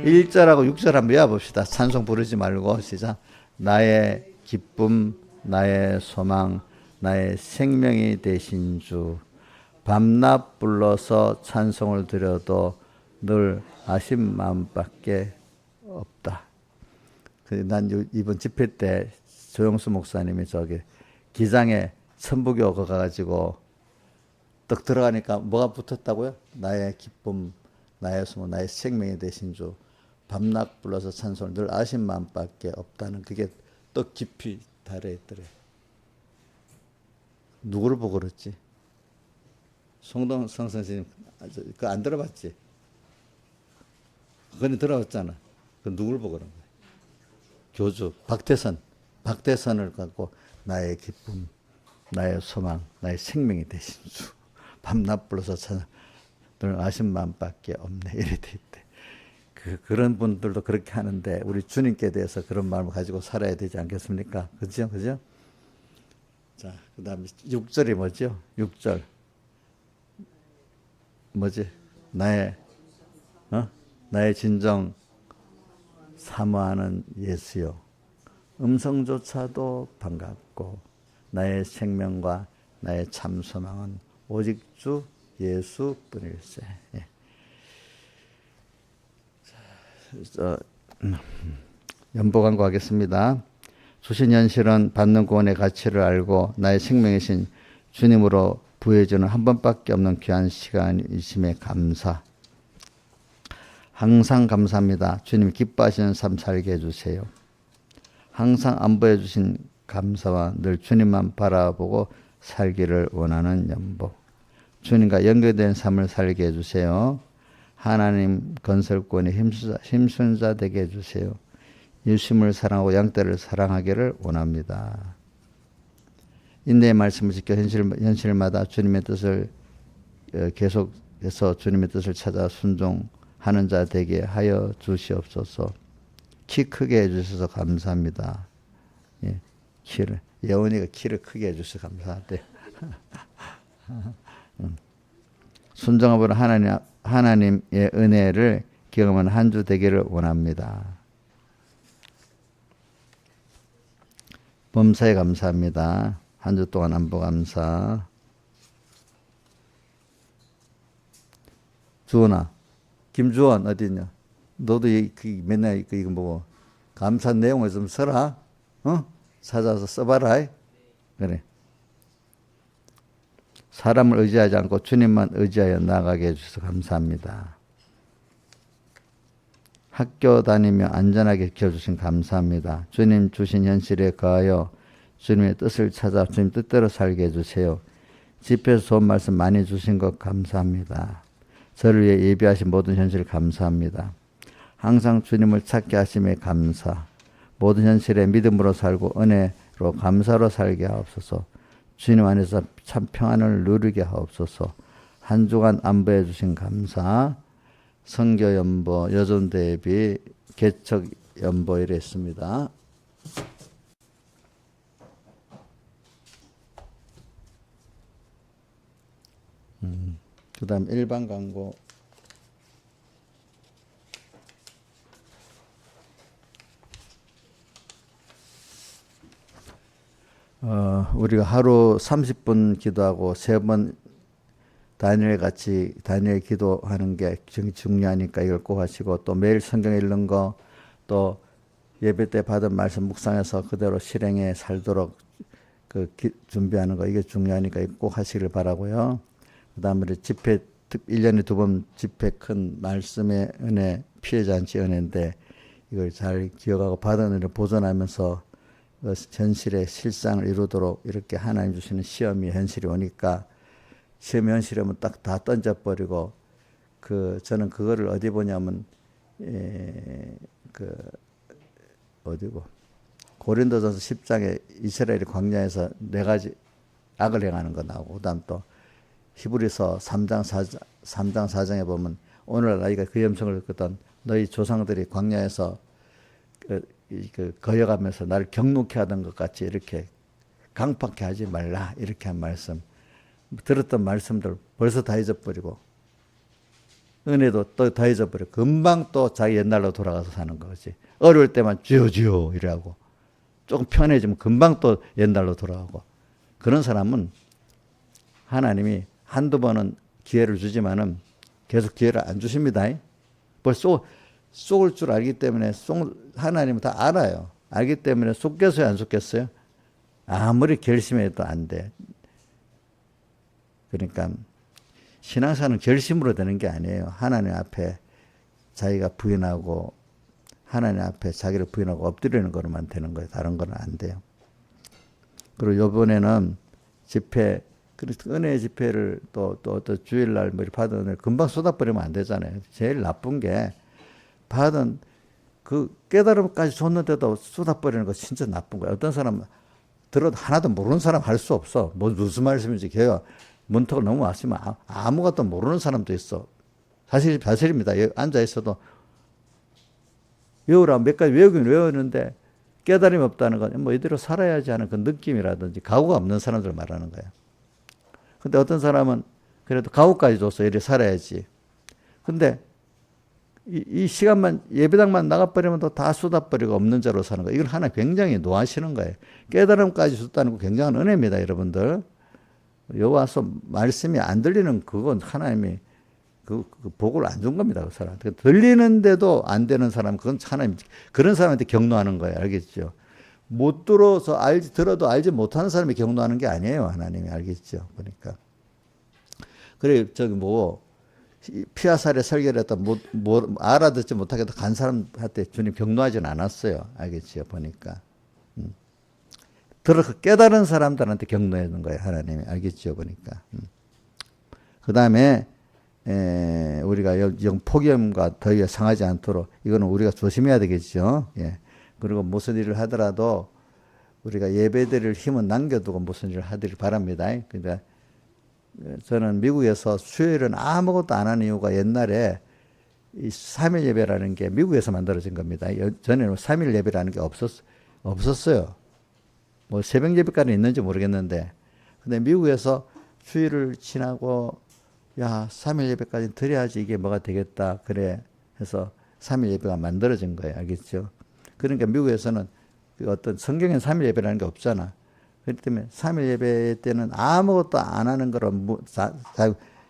1절하고 6절 한번 외워봅시다. 찬송 부르지 말고 시작. 나의 기쁨, 나의 소망, 나의 생명이 되신 주, 밤낮 불러서 찬송을 드려도 늘 아신 마음밖에 없다. 난 이번 집회 때 조영수 목사님이 저기 기장에 천부교 가가지고 떡 들어가니까 뭐가 붙었다고요? 나의 기쁨, 나의 소망, 나의 생명이 되신 주, 밤낮 불러서 찬송을 늘 아신 마음밖에 없다는 그게 떡 깊이 달아있더래. 누구를 보고 그랬지? 송동성 선생님 그거 안 들어봤지? 그건 들어봤잖아. 그 누구를 보고 그런 거야? 교주 박대선을 갖고 나의 기쁨, 나의 소망, 나의 생명이 되신 주, 밤낮 불러서 늘 아신 마음밖에 없네 이래 돼 있대. 그런 분들도 그렇게 하는데 우리 주님께 대해서 그런 마음을 가지고 살아야 되지 않겠습니까? 그죠? 그죠? 자, 그 다음에 6절이 뭐죠? 6절. 뭐지? 나의 진정 사모하는 예수요. 음성조차도 반갑고 나의 생명과 나의 참 소망은 오직 주 예수뿐일세. 예. 연보 광고하겠습니다. 주신 현실은 받는 구원의 가치를 알고 나의 생명이신 주님으로 부여해주는 한 번밖에 없는 귀한 시간이심에 감사. 항상 감사합니다. 주님 기뻐하시는 삶 살게 해주세요. 항상 안보해 주신 감사와 늘 주님만 바라보고 살기를 원하는 연보. 주님과 연결된 삶을 살게 해주세요. 하나님 건설권에 힘쓴 자 되게 해주세요. 예수님을 사랑하고 양떼를 사랑하기를 원합니다. 인내의 말씀을 지켜 현실마다 주님의 뜻을 계속해서 주님의 뜻을 찾아 순종하는 자 되게 하여 주시옵소서. 키 크게 해주셔서 감사합니다. 예, 예원이가 키를 크게 해주셔서 감사하대. 순종하는 하나님의 은혜를 경험하는 한 주 되기를 원합니다. 범사에 감사합니다. 한 주 동안 안보 감사. 주원아, 김주원 어디 있냐? 너도 맨날 이거 보고 감사 내용을 좀 써라. 찾아서 써봐라. 그래. 사람을 의지하지 않고 주님만 의지하여 나아가게 해주셔서 감사합니다. 학교 다니며 안전하게 지켜주신 감사합니다. 주님 주신 현실에 거하여 주님의 뜻을 찾아 주님 뜻대로 살게 해주세요. 집회에서 좋은 말씀 많이 주신 것 감사합니다. 저를 위해 예비하신 모든 현실 감사합니다. 항상 주님을 찾게 하심에 감사. 모든 현실에 믿음으로 살고 은혜로 감사로 살게 하옵소서. 주님 안에서 참 평안을 누리게 하옵소서. 한 주간 안보해 주신 감사. 선교 연보, 여전 대비, 개척 연보 이랬습니다. 그 다음 일반 광고. 우리가 하루 30분 기도하고 3번 다니엘 기도하는 게 중요하니까 이걸 꼭 하시고, 또 매일 성경 읽는 거, 또 예배 때 받은 말씀 묵상해서 그대로 실행에 살도록 준비하는 거, 이게 중요하니까 꼭 하시길 바라고요. 그 다음에 집회, 1년에 2번 집회, 큰 말씀의 은혜, 피해잔치 은혜인데 이걸 잘 기억하고 받은 은혜를 보존하면서 현실의 실상을 이루도록, 이렇게 하나님 주시는 시험이 현실이 오니까 시험이 현실이 오면 딱 다 던져버리고, 저는 그거를 어디 보냐면 어디고 고린도전서 10장에 이스라엘이 광야에서 4가지 악을 행하는 거 나오고, 그다음 또 히브리서 3장 4장에 보면 오늘 너희가 그 음성을 듣거든 너희 조상들이 광야에서 거여가면서 나를 경록해 하던 것 같이 이렇게 강팍해 하지 말라, 이렇게 한 말씀, 들었던 말씀들 벌써 다 잊어버리고, 은혜도 또 다 잊어버리고 금방 또 자기 옛날로 돌아가서 사는 거지. 어려울 때만 주여 주여 이러고, 조금 편해지면 금방 또 옛날로 돌아가고. 그런 사람은 하나님이 한두 번은 기회를 주지만은 계속 기회를 안 주십니다. 벌써 속을 줄 알기 때문에, 하나님은 다 알아요. 알기 때문에 속겠어요, 안 속겠어요? 아무리 결심해도 안 돼. 그러니까 신앙사는 결심으로 되는 게 아니에요. 하나님 앞에 자기가 부인하고, 하나님 앞에 자기를 부인하고 엎드리는 거로만 되는 거예요. 다른 거는 안 돼요. 그리고 이번에는 집회, 은혜의 집회를 또 주일날 받은 은혜를 금방 쏟아버리면 안 되잖아요. 제일 나쁜 게 받은 그 깨달음까지 줬는데도 쏟아버리는 거 진짜 나쁜 거예요. 어떤 사람은 들어도 하나도 모르는 사람 할 수 없어. 무슨 말씀인지 걔가 문턱을 너무 왔으면 아무것도 모르는 사람도 있어. 사실입니다. 앉아 있어도 외우라면 몇 가지 외우긴 외우는데 깨달음이 없다는 건 뭐 이대로 살아야지 하는 그 느낌이라든지 각오가 없는 사람들 말하는 거예요. 근데 어떤 사람은 그래도 각오까지 줬어. 이래 살아야지. 근데 이 시간만, 예배당만 나가버리면 또 다 쏟아버리고 없는 자로 사는 거예요. 이걸 하나 굉장히 노하시는 거예요. 깨달음까지 줬다는 거 굉장한 은혜입니다, 여러분들. 여기 와서 말씀이 안 들리는 그건 하나님이 그 복을 안 준 겁니다, 그 사람. 들리는데도 안 되는 사람, 그건 하나님, 그런 사람한테 경노하는 거예요. 알겠죠? 못 들어서 들어도 알지 못하는 사람이 경노하는 게 아니에요, 하나님이. 알겠죠? 그러니까. 그래, 피와 살에 설교를 했다, 알아듣지 못하게도 간 사람한테 주님 경노하지는 않았어요. 알겠죠? 보니까. 깨달은 사람들한테 경노하는 거예요, 하나님이. 알겠죠? 보니까. 그 다음에, 우리가 폭염과 더위에 상하지 않도록, 이거는 우리가 조심해야 되겠죠. 예. 그리고 무슨 일을 하더라도 우리가 예배드릴 힘은 남겨두고 무슨 일을 하길 바랍니다. 그러니까 저는 미국에서 수요일은 아무것도 안 하는 이유가, 옛날에 이 3일 예배라는 게 미국에서 만들어진 겁니다. 전에는 3일 예배라는 게 없었어요. 뭐 새벽 예배까지 있는지 모르겠는데, 근데 미국에서 주일을 지나고, 야, 3일 예배까지 드려야지 이게 뭐가 되겠다. 그래 해서 3일 예배가 만들어진 거예요. 알겠죠? 그러니까 미국에서는 어떤 성경엔 3일 예배라는 게 없잖아. 그렇기 때문에 3일 예배 때는 아무것도 안 하는 거로,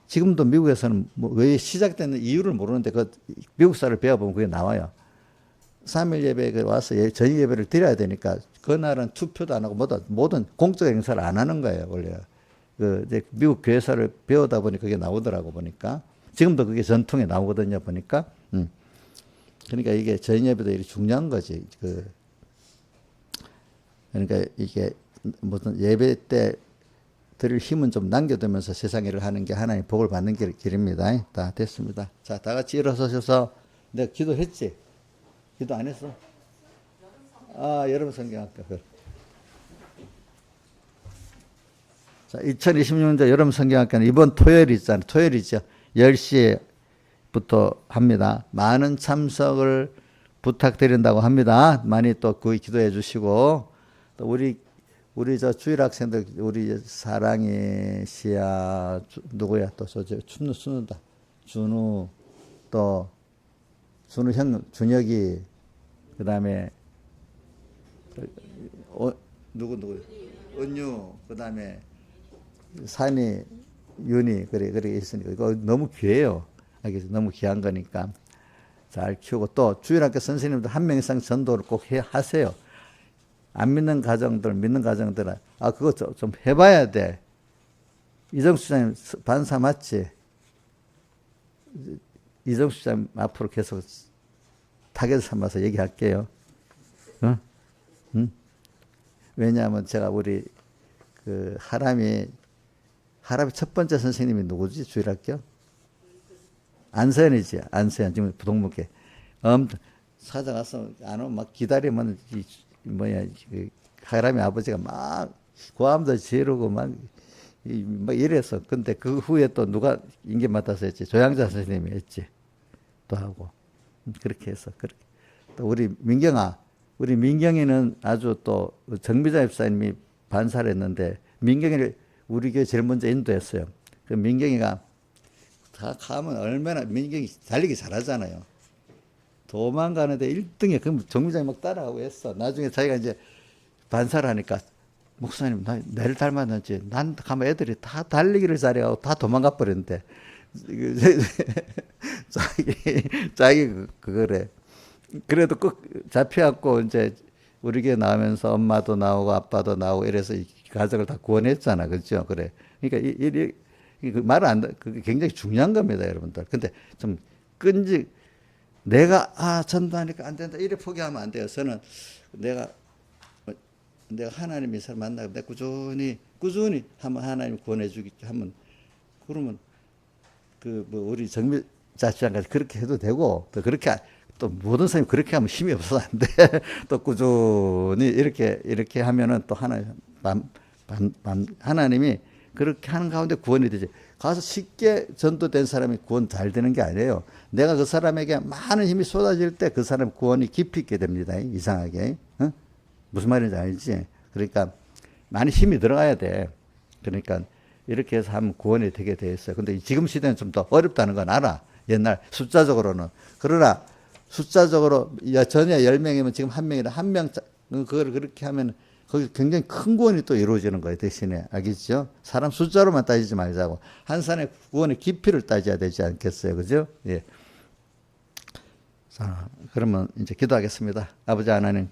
지금도 미국에서는 왜 시작되는 이유를 모르는데 미국사를 배워보면 그게 나와요. 3일 예배에 와서 저녁 예배를 드려야 되니까 그날은 투표도 안 하고 모든 공적 행사를 안 하는 거예요, 원래. 이제 미국 교회사를 배우다 보니 그게 나오더라고, 보니까. 지금도 그게 전통에 나오거든요, 보니까. 그러니까 이게 저녁 예배도 이렇게 중요한 거지. 그러니까 이게 무슨 예배 때 드릴 힘은 좀 남겨두면서 세상 일을 하는 게 하나님 복을 받는 길입니다. 다 됐습니다. 자, 다 같이 일어서셔서, 내가 기도했지? 기도 안 했어? 여러분 성경학교. 자, 2026년도 여름 성경학교는 이번 토요일 있잖아요. 토요일이죠. 10시부터 합니다. 많은 참석을 부탁드린다고 합니다. 많이 또 기도해 주시고, 또 우리 우리 저 주일 학생들, 우리 사랑이, 시야, 누구야, 또 춤는 추는다. 준우, 또, 준우 형, 준혁이, 그 다음에, 누구, 은유, 그 다음에, 산이, 윤이, 그래 있으니까, 이거 너무 귀해요. 알겠어요? 너무 귀한 거니까. 잘 키우고, 또, 주일학교 선생님들 한 명 이상 전도를 꼭 하세요. 안 믿는 가정들, 믿는 가정들은, 그거 좀 해봐야 돼. 이정수 시장님 반사 맞지? 이정수 시장님 앞으로 계속 타겟 삼아서 얘기할게요. 응? 응? 왜냐하면 제가 우리 하람이 첫 번째 선생님이 누구지? 주일학교? 안서연이지. 안서연. 지금 부동문계. 찾아가서 안 오면 막 기다리면 하람이 아버지가 막 고함도 지르고 막 이래서. 근데 그 후에 또 누가 임기 맡아서 했지? 조양자 선생님이 했지. 또 하고. 그렇게 해서. 그렇게. 또 우리 민경이는 아주 또 정미자 집사님이 반사를 했는데, 민경이를 우리 교회 제일 먼저 인도했어요. 그 민경이가 다 가면 얼마나, 민경이 달리기 잘하잖아요. 도망가는데 1등에, 그럼 정미장이 막 따라가고 했어. 나중에 자기가 이제 반사를 하니까, 목사님, 나를 닮았는지, 난 가면 애들이 다 달리기를 잘해가고 다 도망가 버렸는데, 자기 그거래. 그래도 꼭 잡혀갖고 이제 우리 교회 나오면서 엄마도 나오고 아빠도 나오고 이래서 이 가족을 다 구원했잖아. 그죠? 그래. 그러니까 그게 굉장히 중요한 겁니다, 여러분들. 근데 좀 내가 전도하니까 안 된다, 이래 포기하면 안 돼요. 저는 내가 하나님이 서로 만나고 내가 꾸준히 하면 하나님 구원해 주기 하면, 그러면 우리 정밀자 시장까지 그렇게 해도 되고, 또 그렇게 또 모든 사람이 그렇게 하면 힘이 없어서 안 돼. 또 꾸준히 이렇게 하면은 또 하나님이 그렇게 하는 가운데 구원이 되지. 가서 쉽게 전도된 사람이 구원 잘 되는 게 아니에요. 내가 그 사람에게 많은 힘이 쏟아질 때 그 사람 구원이 깊이 있게 됩니다. 이상하게. 어? 무슨 말인지 알지? 그러니까 많이 힘이 들어가야 돼. 그러니까 이렇게 해서 하면 구원이 되게 돼 있어요. 근데 지금 시대는 좀 더 어렵다는 건 알아. 옛날 숫자적으로는. 그러나 숫자적으로 전에 10명이면 지금 1명이라, 1명 그걸 그렇게 하면 거기 굉장히 큰 구원이 또 이루어지는 거예요. 대신에. 알겠죠? 사람 숫자로만 따지지 말자고. 한 사람의 구원의 깊이를 따져야 되지 않겠어요. 그죠? 예. 자, 그러면 이제 기도하겠습니다. 아버지 하나님,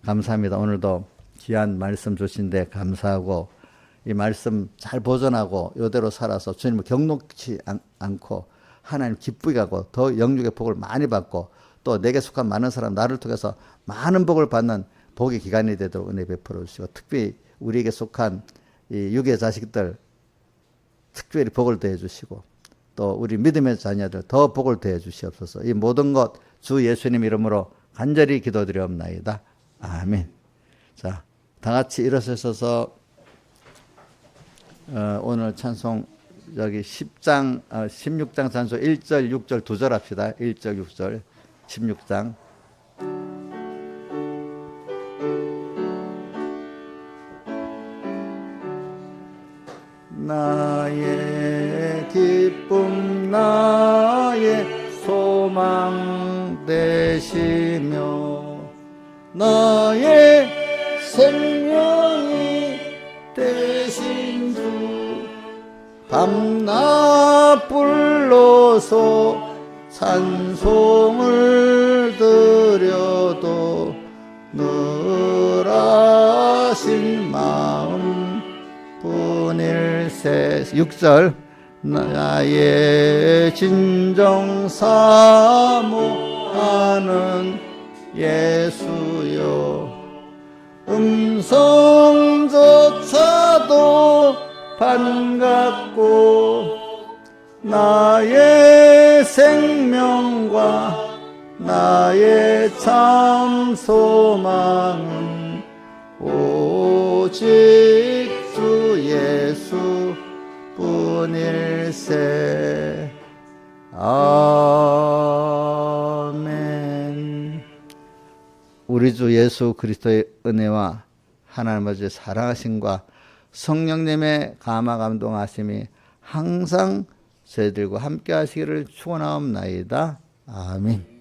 감사합니다. 오늘도 귀한 말씀 주신데 감사하고, 이 말씀 잘 보존하고 이대로 살아서 주님을 경록치 않고 하나님 기쁘게 하고 더 영육의 복을 많이 받고, 또 내게 속한 많은 사람, 나를 통해서 많은 복을 받는 복의 기간이 되도록 은혜 베풀어 주시고, 특별히 우리에게 속한 이 육의 자식들 특별히 복을 더해 주시고, 또 우리 믿음의 자녀들 더 복을 더해 주시옵소서. 이 모든 것 주 예수님 이름으로 간절히 기도드리옵나이다. 아멘. 자, 다 같이 일어서셔서 오늘 찬송 16장 찬송 1절 6절 2절 합시다. 1절 6절 16장. 나의 기쁨 나의 소망 되시며 나의 생명이 되신 주, 밤낮 불러서 찬송을 드려도 늘 하신 마음 뿐일세. 6절. 나의 진정 사모하는 예수여, 음성조차도 반갑고 나의 생명과 나의 참 소망은 오직 주 예수 뿐일세. 아멘. 우리 주 예수 그리스도의 은혜와 하나님 아버지의 사랑하심과 성령님의 감화 감동하심이 항상 저희들과 함께 하시기를 축원하옵나이다. 아멘.